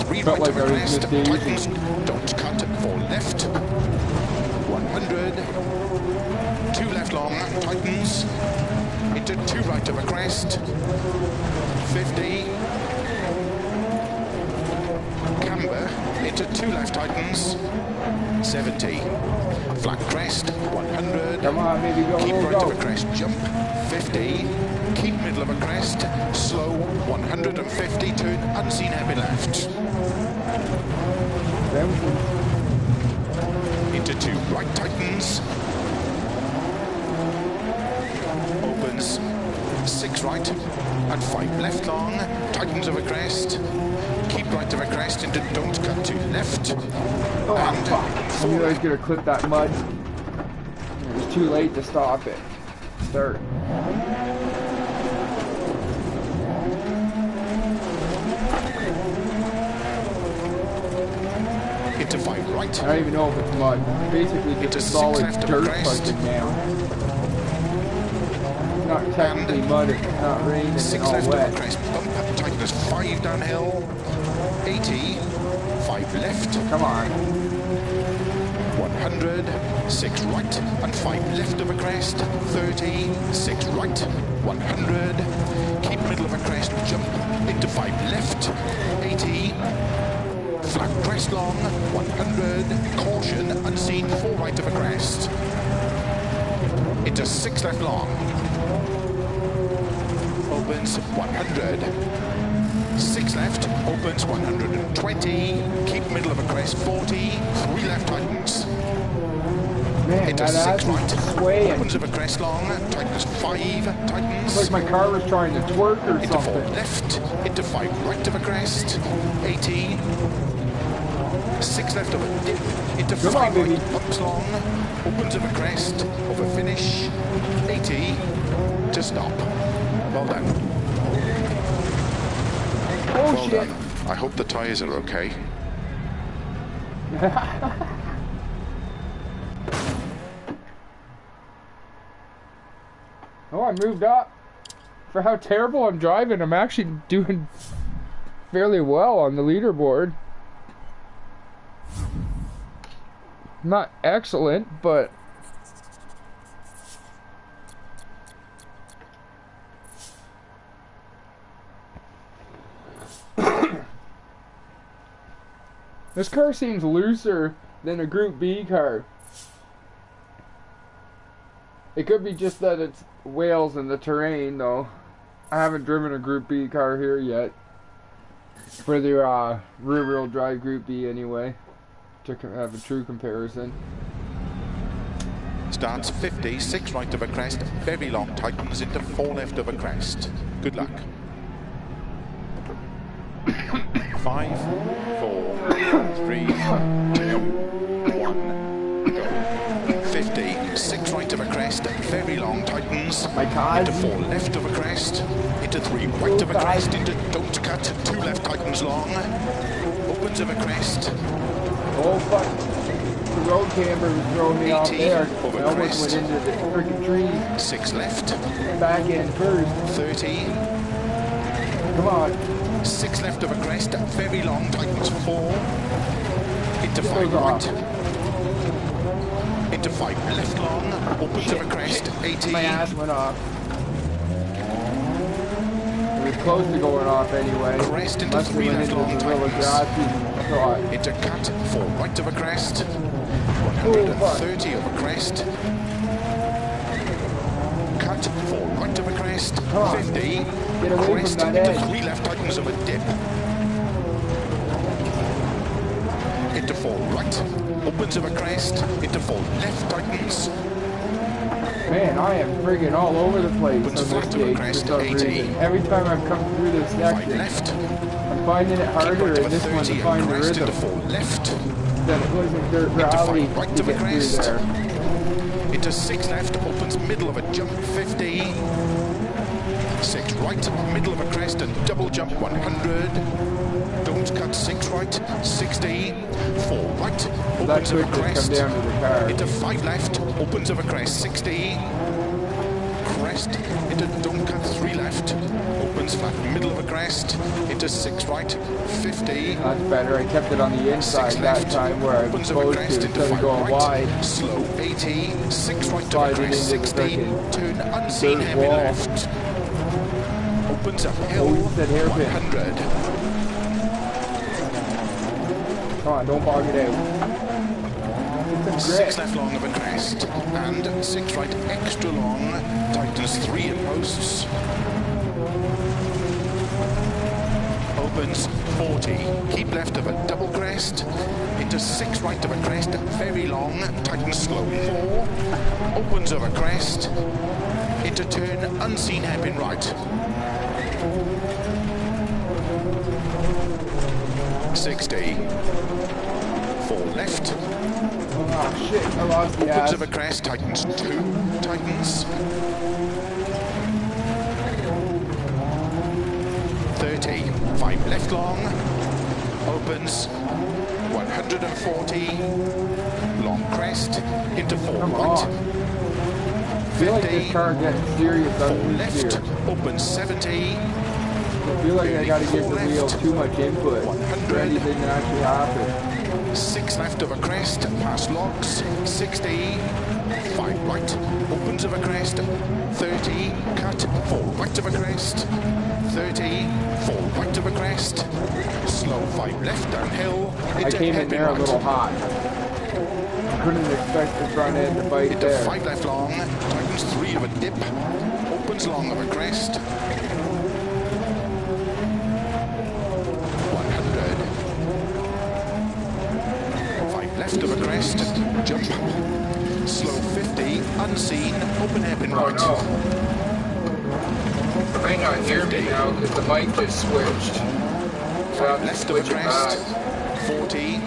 3 Felt right like I over was crest. misdazed. Tightens. Don't cut. 4 left. 100. 2 left long. Tightens. Into 2 right over crest. 50. Camber. Into 2 left tightens. 70. Flat crest. 100. Come on, baby, go, Keep go, right go. of a crest. Jump. 50. Keep middle of a crest. Slow. 150. Turn. Unseen heavy left. Into 2 right tightens. Opens 6 right and 5 left long. Tightens over crest. Keep right over crest into don't cut to left. Oh, And fuck. I 4 knew I was right. going to clip that mud. It was too late to stop it. Start. Into 5 right. I don't even know if it's mud. Basically Into just a 6 solid left of dirt crest. punching down. It's not technically mud, it's not raining, 6 it's all left over wet. crest. Bump. Tightness 5 downhill. 80. 5 left. Come on. 100, 6 right and 5 left of a crest, 30, 6 right, 100, keep middle of a crest, jump into 5 left, 80, flat crest long, 100, caution, unseen, 4 right of a crest, into 6 left long, opens 100, 6 left, opens 120, keep middle of a crest, 40, 3 left tightens. Man, Into that 6 ass right, is swaying. opens of a crest long, tightens 5, tightens. It's like my car was trying to twerk or Into 4 something. left, into 5 right of a crest, 80. 6 left of a dip, into Come 5 on, baby. right, bumps long, opens of a crest, over finish, 80, to stop. Well done. Oh Well shit. done. I hope the tyres are okay. Oh, I moved up. For how terrible I'm driving, I'm actually doing fairly well on the leaderboard. Not excellent, but this car seems looser than a Group B car. It could be just that it's Wales and the terrain, though. I haven't driven a Group B car here yet. For the rear-wheel drive Group B, anyway. To have a true comparison. Starts 50, 6 right of a crest, very long tightens into 4 left of a crest. Good luck. 5, 4, 3, 2, 1, go. 50, 6 right of a crest, very long tightens, My God. into 4 left of a crest, into 3 right of a crest, into don't cut, 2 left tightens long, opens of a crest, Oh fuck. The road camber was throwing me off 80 there. over I almost crest. went into the freaking tree. 6 left, Back end first. 30, Come on. 6 left of a crest, very long, tightens 4, into 5 goes off. right, into 5 left long, opens of a crest, 80, My ass went off. was close to going off anyway. Crest into Unless we 3 went left into long the little tightens. grassy spot. Into cut 4 right of a crest. 130 of a crest. Cut 4 right of a crest. 50. Get away Crest from that into edge. 3 left tightens of a dip. Into 4 right. Opens of a crest. Into 4 left tightens. Man, I am friggin' all over the place on Opens this flat of a stage for crest. some 80. reason. Every time I've come through this 5 section, left. I'm finding it Keep harder right of in a this one 30 to find and the crest rhythm into 4 left. than it was in Dirt Rally right to of a get through crest. there. Into 6 left, opens middle of a jump, 50. 6 right, middle of a crest and double jump, 100. Don't cut 6 right, 60. 4 right, That opens of could a just crest. come down to the car. Into 5 left, opens of a crest, 60. Crest, into don't cut 3 left, opens flat, middle of a crest. Into 6 right, 50. That's better. I kept it on the inside 6 that left, time where I was opens of a supposed to crest into instead of 5 going right, wide. slow 80, 6 right of a Sliding crest, into the 60, frickin' turn unseen dirt heavy wall. left, opens up hill, Oh, you said hairpin. 100, Come on, don't bog it out. Get some 6 grip. left long of a crest, and 6 right extra long, tightens 3 in posts, opens 40, keep left of a double crest, into 6 right of a crest, very long, tightens slow 4, opens of a crest, into turn unseen hairpin right, 60, 4 left, Oh shit, I lost the opens ass. of a crest, tightens 2, tightens, 30, 5 left long, opens, 140, long crest, into 4 Come right, on. I feel like this car gets serious 4 on left, this here. opens 70, I feel like I gotta give the wheel too much input for anything to actually happen. 6 left of a crest, past logs, 60, 5 right, opens of a crest, 30, cut, 4 right of a crest, 30, 4 right of a crest, slow 5 left downhill, I came in there a little hot. Couldn't expect the front end to bite into there. 5 left long, tightens 3 of a dip, opens long of a crest, 100, 5 left of a crest, jump, slow 50, unseen, open hairpin Oh right, no. You might not hear me now because the mic just switched. So I'm left of a switching crest, back. 40,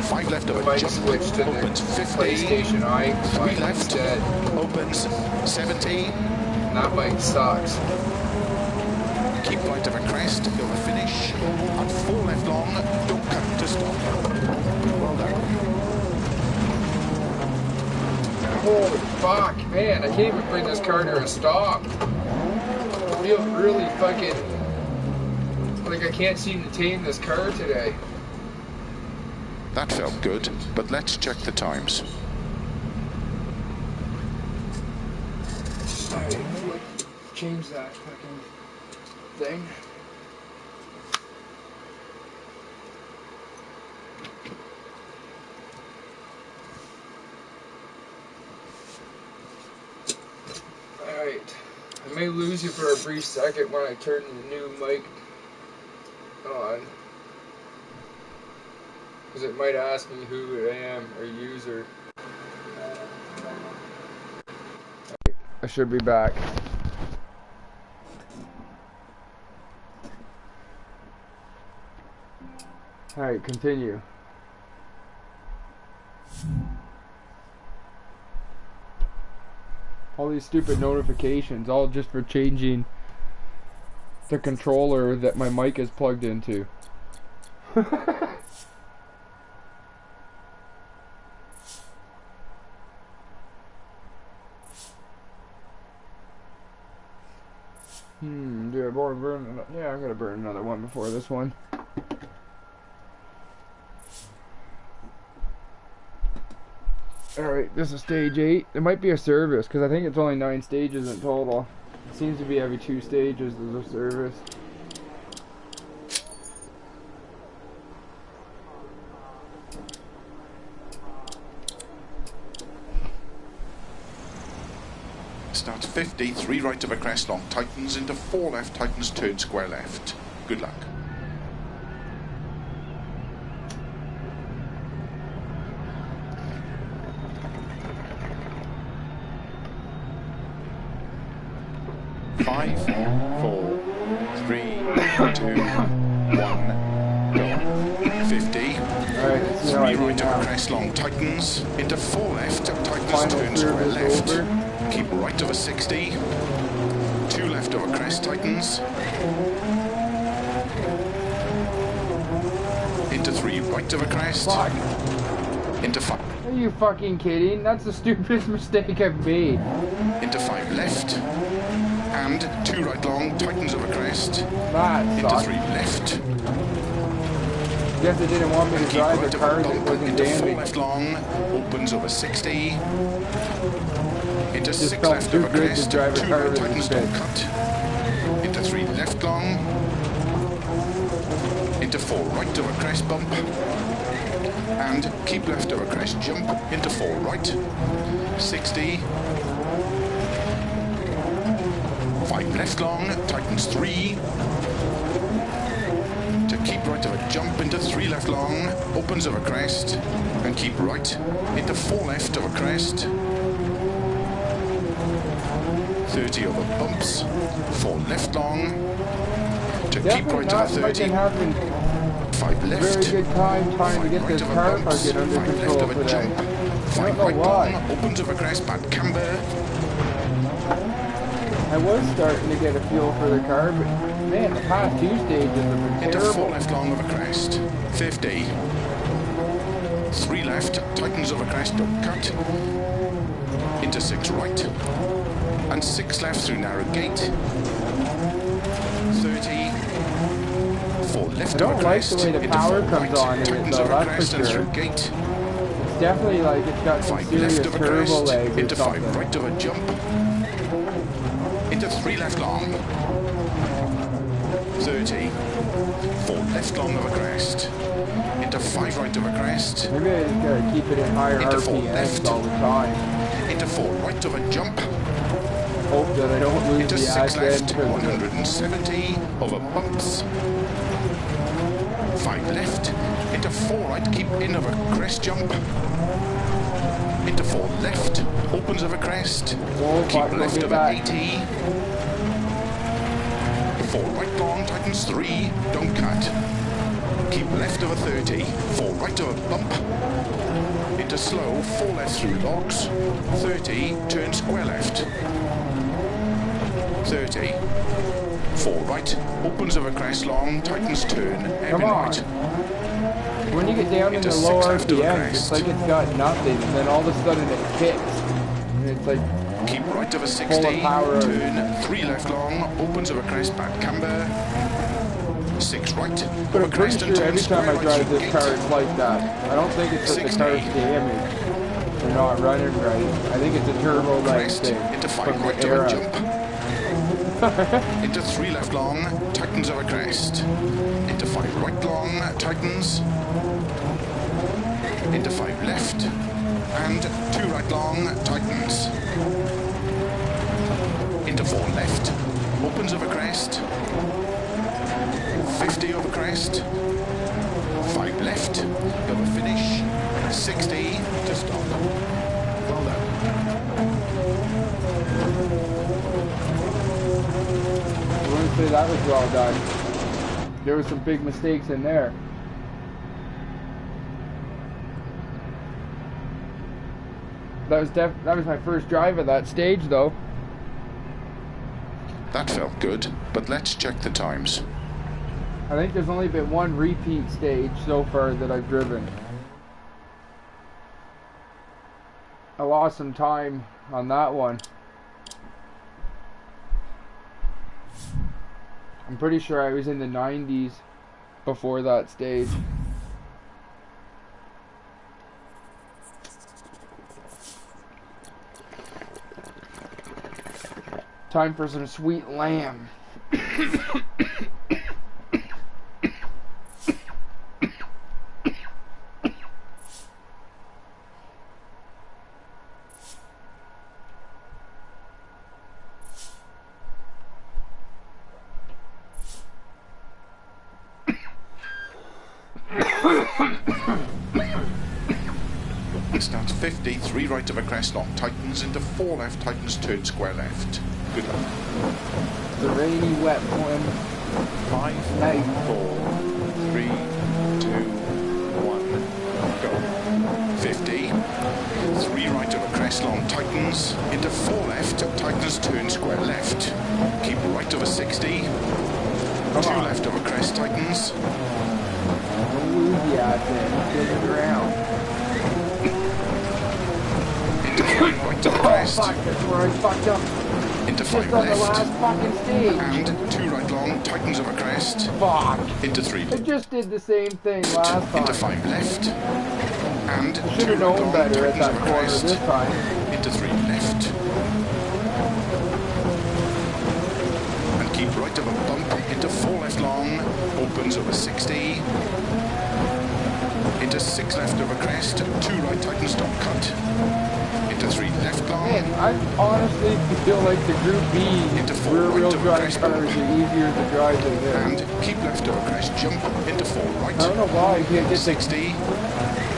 5 left of The a mic jump, switched to the opens 50, PlayStation Eye 3 mic left, instead. opens 70, And that mic sucks. keep right of a crest, go to finish, and 4 left long, don't cut to stop. Well done. Holy fuck, man, I can't even bring this car to a stop. I feel really fucking like I can't seem to tame this car today. That felt good, but let's check the times. Alright, change that fucking thing. Alright, I may lose you for a brief second when I turn the new mic on. Because it might ask me who I am or user. I should be back. Alright, continue. All these stupid notifications, all just for changing the controller that my mic is plugged into. Do I burn? Yeah, I'm gonna burn another one before this one. Alright, this is stage 8. It might be a service, because I think it's only 9 stages in total. It seems to be every 2 stages of the service. Starts 50, 3 right of a crest long, tightens into 4 left, tightens, turn square left. Good luck. Five, 4, 3, 2, 1, go. 50. Alright, let's see how I 3 do right of now. a crest long, tightens into 4 left, tightens, Final turn square service left. over. Keep right of a 60. 2 left of a crest, tightens. Into 3 right of a crest. Fuck. Into 5. Are you fucking kidding? That's the stupidest mistake I've made. Into 5 left. And 2 right long, tightens of a crest. That Into sucks. 3 left. Guess they didn't want me to Keep drive right a of car a that bump. wasn't Into 4 damaged. left long, opens over 60. Into Just 6 felt left too of a good to crest. drive a 2 car right, that tightens, was don't fixed. cut. Into 3 left long. Into 4 right of a crest bump. And keep left of a crest jump. Into 4 right. 60. 5 left long, tightens 3. To keep right of a jump into 3 left long, opens of a crest, and keep right into 4 left of a crest. 30 over bumps, 4 left long, to keep Definitely right not of a fucking 30. having 5 left. very good time trying to get this car fucking under 5 left control of a today. jump, I 5 don't know right why. long, opens of a crest, bad camber. I was starting to get a feel for the car, but man, the past 2 stages have been Into 4 terrible. left long of a crest, 50. 3 left, tightens of a crest, don't cut. Into 6 right. And 6 left through narrow gate. 30. 4 left I don't of a like crest. the way the into power 4 comes right, on in it tightens though, of a that's crest for and sure. through gate. It's definitely like it's got some 5 serious left of a turbo crest. lag or Into 5 something. right of a jump. Into 3 left long. 30. 4 left long of a crest. Into 5 right of a crest. Maybe I just gotta keep it in higher Into 4 RPMs left. all the time. Into 4 right of a jump. Hope that I don't lose Into the 6 ascent left, because 170 over bumps. 5 left, into 4 right, keep in of a crest jump. Into 4 left, opens of a crest. Oh, Keep fuck, don't left get of back. an 80. 4 right long, tightens 3, don't cut. Keep left of a 30, 4 right of a bump. Into slow, 4 left through logs. 30, turn square left. 30. 4 right, opens of a crest long, tightens turn, Come heavy on. right. when you get down Into into low 6 left of a RPMs, it's crest. like it's got nothing, and then all of a sudden it kicks. And it's like, Keep right of a 60, Full of power. turn 3 left long, opens of a crest, back camber. 6 right, but over I'm pretty crest and sure turn every time square I right drive through this gate. car, it's like that. I don't think it's that the 60. car's damaged. They're not running right. I think it's a turbo lag Crest, thing into 5 from right the of a era. jump. Into 3 left long, tightens of a crest. Into 5 right long, tightens. Into 5 left. And 2 right long, tightens. Into 4 left, opens of a crest. 50 over crest. 5 left, over finish. 60 to stop. Well done. I wouldn't say that was well done. There were some big mistakes in there. That was my first drive of that stage, though. That felt good, but let's check the times. I think there's only been one repeat stage so far that I've driven. I lost some time on that one. I'm pretty sure I was in the 90s before that stage. Time for some sweet lamb. Starts 50, 3 right of a crest, long tightens into 4 left, tightens, turn square left. Good luck. The rainy, wet one. 5, 4, 3, 2, 1, go. 50, 3 right of a crest, long tightens into 4 left, tightens, turn square left. Keep right of a 60, 2 left of a crest, tightens. Don't lose the asset. Get it around. Right to the crest. Oh, fuck, that's where I fucked up. Into 5 Just on left. the last fucking stage. And 2 right long, tightens of a crest. Fuck. Into 3 I just did the same thing last time. Into 5 left. And I 2 should have right known long, better at tightens that of a corner crest. this time. Into 3 left. And keep right of a bump. Into 4 left long, opens of a 60. Into 6 left of a crest, 2 right tightens, don't cut. Into 3 left long. Man, I honestly feel like the Group B Into 4 rear-wheel right of a drive crest, cars are easier to drive than this. and keep left of a crest, jump into 4 right. I don't know why you can't just 60.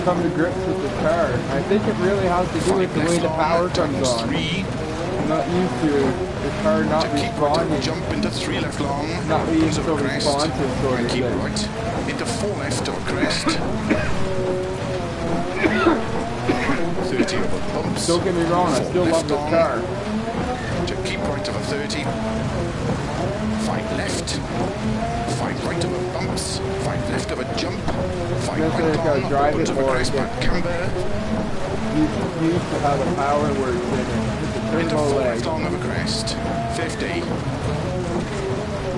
come to grips with the car. I think it really has to do with the way the power comes on. 3. I'm not used to the car not To keep right of a responding. jump into 3 left long. Not being opens of so a crest. responsive sort And of keep thing. right into 4 left of a crest. 30 over bumps. Don't get me wrong, I 4 still love left this on. car. To keep right of a 30. 5 left. 5 right of a bumps. 5 left of a jump. 5 Guess right I gotta long. drive Opens it of a more crest again. back camber. Used to have a power works in it. It's a Into turbo 4 leg. left long of a crest. 50.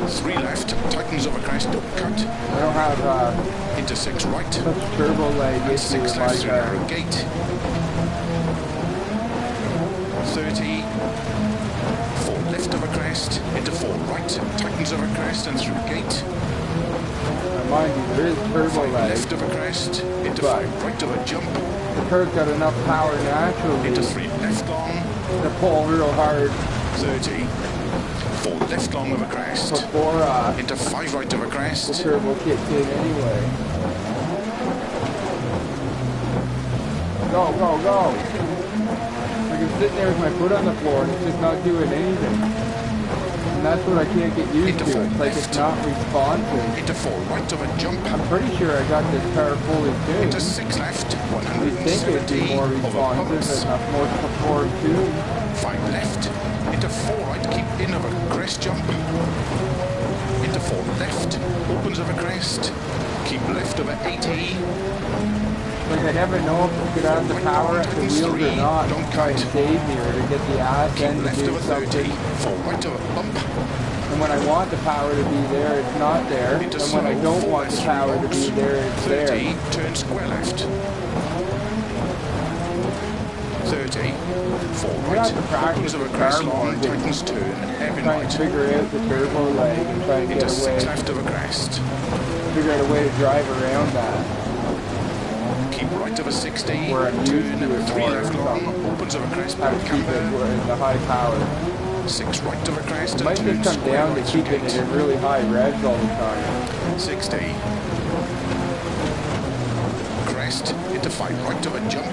3 left. Tightens of a crest. Don't cut. I don't have Into 6 right. such turbo leg And issue 6 with my left through car. narrow gate. 30. 4 left of a crest. Into 4 right. Tightens of a crest and through gate. Now, mind you, there is turbo 5 lag. left of a crest. Into But- 5 right of a jump. The car's got enough power naturally Into 3 left long. to pull real hard 30. 4 left long of a crest. before Into 5 right of a the crest. turbo kicks in anyway. Go, go, go! Like I'm sitting there with my foot on the floor and it's just not doing anything. And that's what I can't get used Into to. 4 It's like it's left. not responsive. Into 4 right of a jump. I'm pretty sure I got this car fully Into tuned. 6 left. You'd think it'd be 170 more over responsive bumps. and a more support too. 5 left. Into 4 right. Keep in of a crest jump. Into 4 left. Opens of a crest. Keep left of a 80. Like I never know if I could have the power at the wheels or not to try and save me or to get the ass Keep end to left do of a 30. something. 4 right of a bump. And when I want the power to be there, it's not there. Into And when I slow, don't 4 want the left power to through be bumps. there, it's 30. there. Turn square left. 30. 4 I right. have to practice Opens of a the crest car long. more. Tightens turn. Heavy Try and right. figure out the turbo leg and try and Into get 6 away. left of a crest. Figure out a way to drive around that. Keep right of a 60. Where I'm used Turn to it 3 more left or long. something. Opens of a crest. How to Back keep it camber. in the high power. 6 right of a crest. It And might turn just come square down to right through keeping it gate. in really high revs all the time. 60. Crest into 5 right of a jump.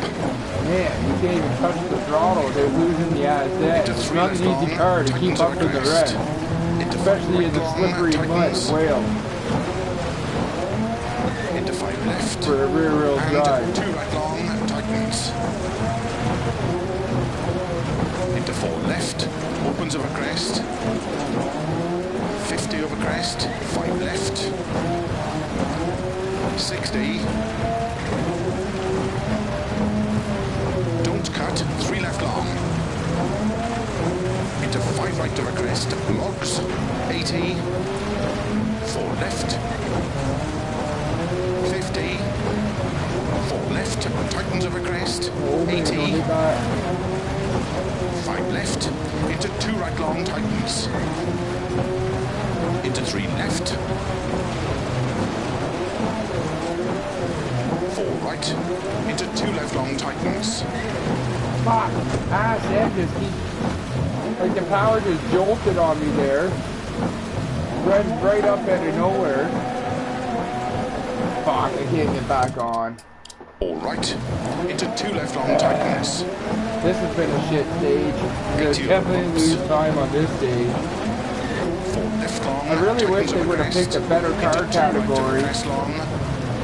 Man, you can't even touch the throttle without losing the ass end. Into It's 3 not left an easy long. car to Tightens keep of up a with the crest. rest, Into 5 especially right in the long, slippery mud tightens. Wales Into 5 left. for a rear-wheel And drive. 2 right long, tightens. Into 4 left. Opens of a crest. 50 over crest. 5 left. 60. Don't cut. 3 left long. Into 5 right of a crest. Logs. 80. 4 left. 50. 4 left. Tightens of a crest. Oh man, 80. only got 5 left, into 2 right long tightens, into 3 left, 4 right, into 2 left long tightens, Fuck! That just keeps... Like the power just jolted on me there. Right up out of nowhere. Fuck, I can't get back on. 4 right, into 2 left long tightens, This has been a shit stage. There's definitely lose time on this stage. 4 left long, I really wish tightens they over would have crest, picked a better into car 2 right category over crest long,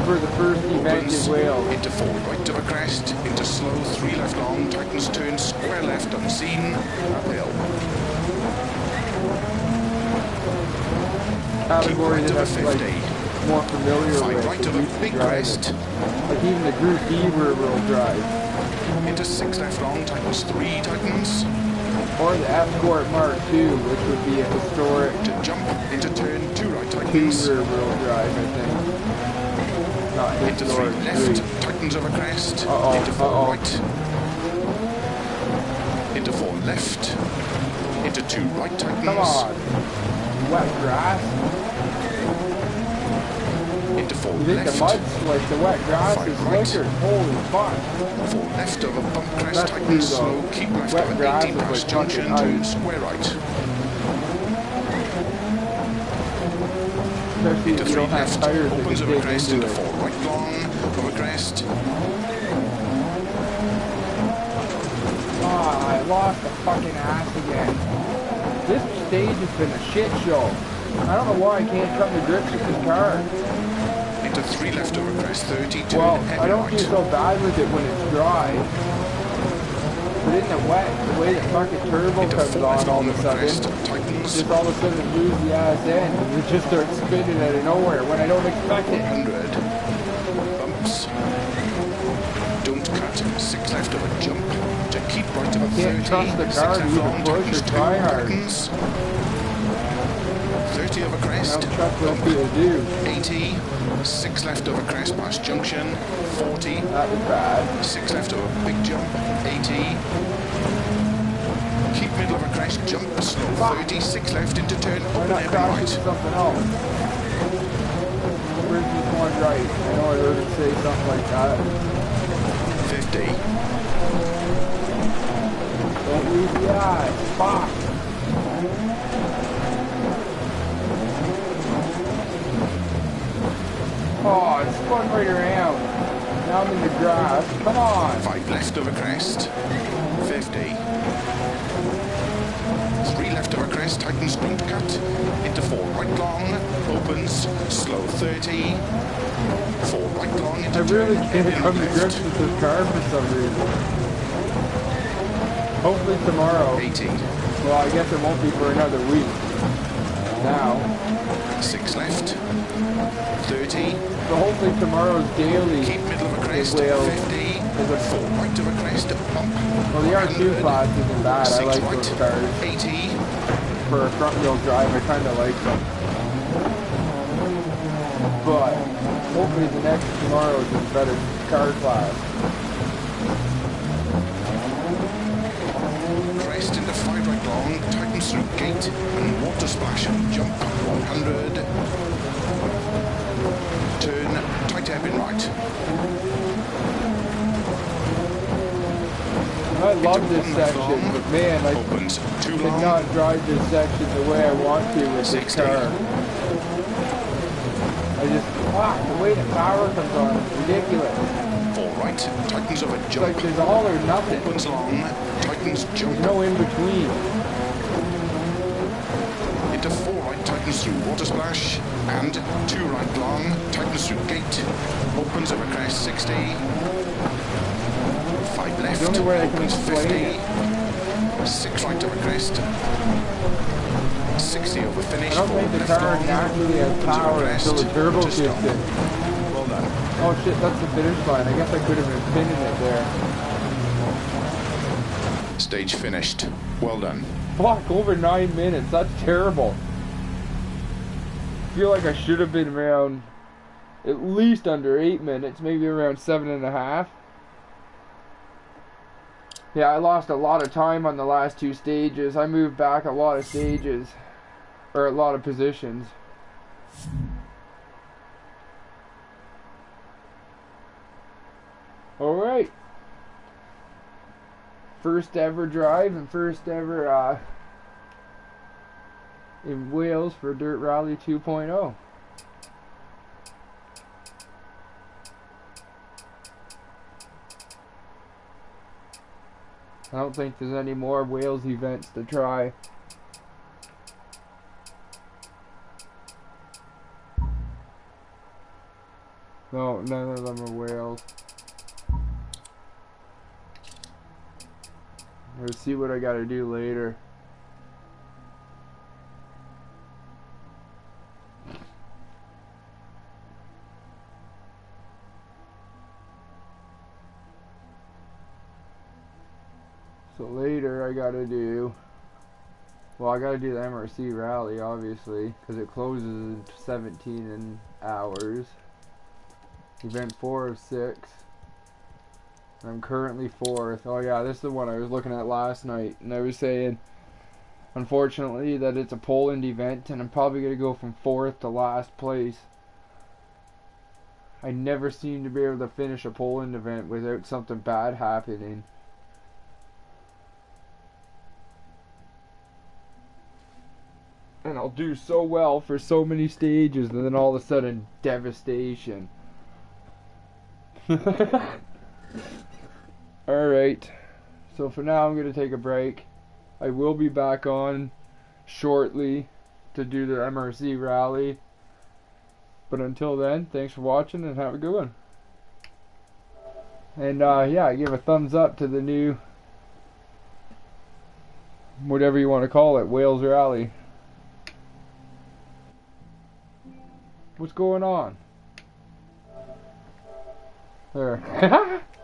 for the first event opens, in Wales. into 4 right over crest, into slow 3 left long, tightens turn, square left unseen, uphill. Category Keep right that over I'm 50. like more familiar 5 with. right and over used to big drive crest, it. Like even the Group D rear-wheel drive. into 6 left long, tightens 3, tightens, Or the Escort Mark II, which would be a historic to jump, into turn 2 right 2 tightens, rear-wheel drive, I think. Not into 3 historic, left, 3. tightens over crest, Uh-oh, into 4 uh-oh. right, into 4 left, into 2 right tightens, Come on. Wet grass? into 4 You think left, the mud slick, the wet grass is 5 right. slicker? Holy fuck. 4 left over bump crest, That's tightens true, slow, though. keep left Wet over grass 80 is past like junction, fucking turn ice. square right, Especially into if you 3 don't have left, tires that opens can over dig crest, into into it. 4 right long, over crest, Ah, I lost the fucking ass again. This stage has been a shit show. I don't know why I can't come to grips with this car. into 3 left over crest, 30, turn Well, heavy I don't right, do so bad with it when it's dry. But in the wet, the way the fucking turbo into comes 4 on left all long of a over sudden, crest, tightens, just all of a sudden lose the ass end and it just starts spinning out of nowhere when I don't expect it. 100, bumps, don't cut, 6 left over jump, to keep right over 30, Can't trust the 6 car left to even long, push tightens or 2, try hard. tightens, 30 over I crest, don't trust what bump, people do. 80, 6 left over crest past junction, 40, That was bad. 6 left over big jump, 80, keep middle over crest, jump, slow, 30, 6 left into turn, Why open not heavy crash right, into something else? Where's this one right? I know I heard him say something like that. 50, Don't lose the eye. Fuck. Oh, it spun right around. Now I'm in the grass. Come on. 5 left over crest, 50, 3 left over crest, tightens, don't cut, into 4 right long, opens, slow 30, 4 right long, into I really turn, can't heavy come to left, grips with this car for some reason. Hopefully tomorrow. 80, Well, I guess it won't be for another week. Now. 6 left, 30, So hopefully tomorrow's daily. keep middle of a crest, Well, 50, 4 right of a crest, bump, Well, the R2 100, class isn't bad. I 6 like right, those cars. 80, For a front wheel drive, I kind of like them. But hopefully the next tomorrow is a better car class. crest into 5 right long, tightens through gate, and water splash and jump, 100, turn, tight hairpin right, I love into this 1 left section, long, but man, I opens, 2 long, cannot drive this section the way I want to with this 60. car. I just, fuck, the way the power comes on is ridiculous. 4 right, tightens over It's jump, like there's all or nothing. opens long, tightens jump, There's no in between. into 4 right, tightens through water splash, and 2 right long, tightens through gate, opens over crest, 60, 5 left, The only way I can opens explain 50, 6 right over crest, 60 over finish, I don't 4 think the left car long, naturally has opens over power crest, until the turbo to kicks stop. in. Well done. Oh shit, that's the finish line. I guess I could have been pinning it there. Stage finished. Well done. Fuck, over 9 minutes. That's terrible. I feel like I should have been around at least under 8 minutes, maybe around 7.5. Yeah, I lost a lot of time on the last 2 stages. I moved back a lot of stages, or a lot of positions. Alright. First ever drive and first ever in Wales for DirtRally 2.0. I don't think there's any more Wales events to try. No, none of them are Wales. Let's see what I gotta do later. So later I gotta do, well, I gotta do the MRC rally, obviously, because it closes in 17 hours. Event 4 of 6. I'm currently 4th. Oh yeah, this is the one I was looking at last night, and I was saying, unfortunately, that it's a Poland event, and I'm probably gonna go from 4th to last place. I never seem to be able to finish a Poland event without something bad happening. And I'll do so well for so many stages, and then all of a sudden, devastation. Alright, so for now I'm going to take a break. I will be back on shortly to do the MRC rally. But until then, thanks for watching and have a good one. And yeah, give a thumbs up to the new, whatever you want to call it, Wales Rally. What's going on? There.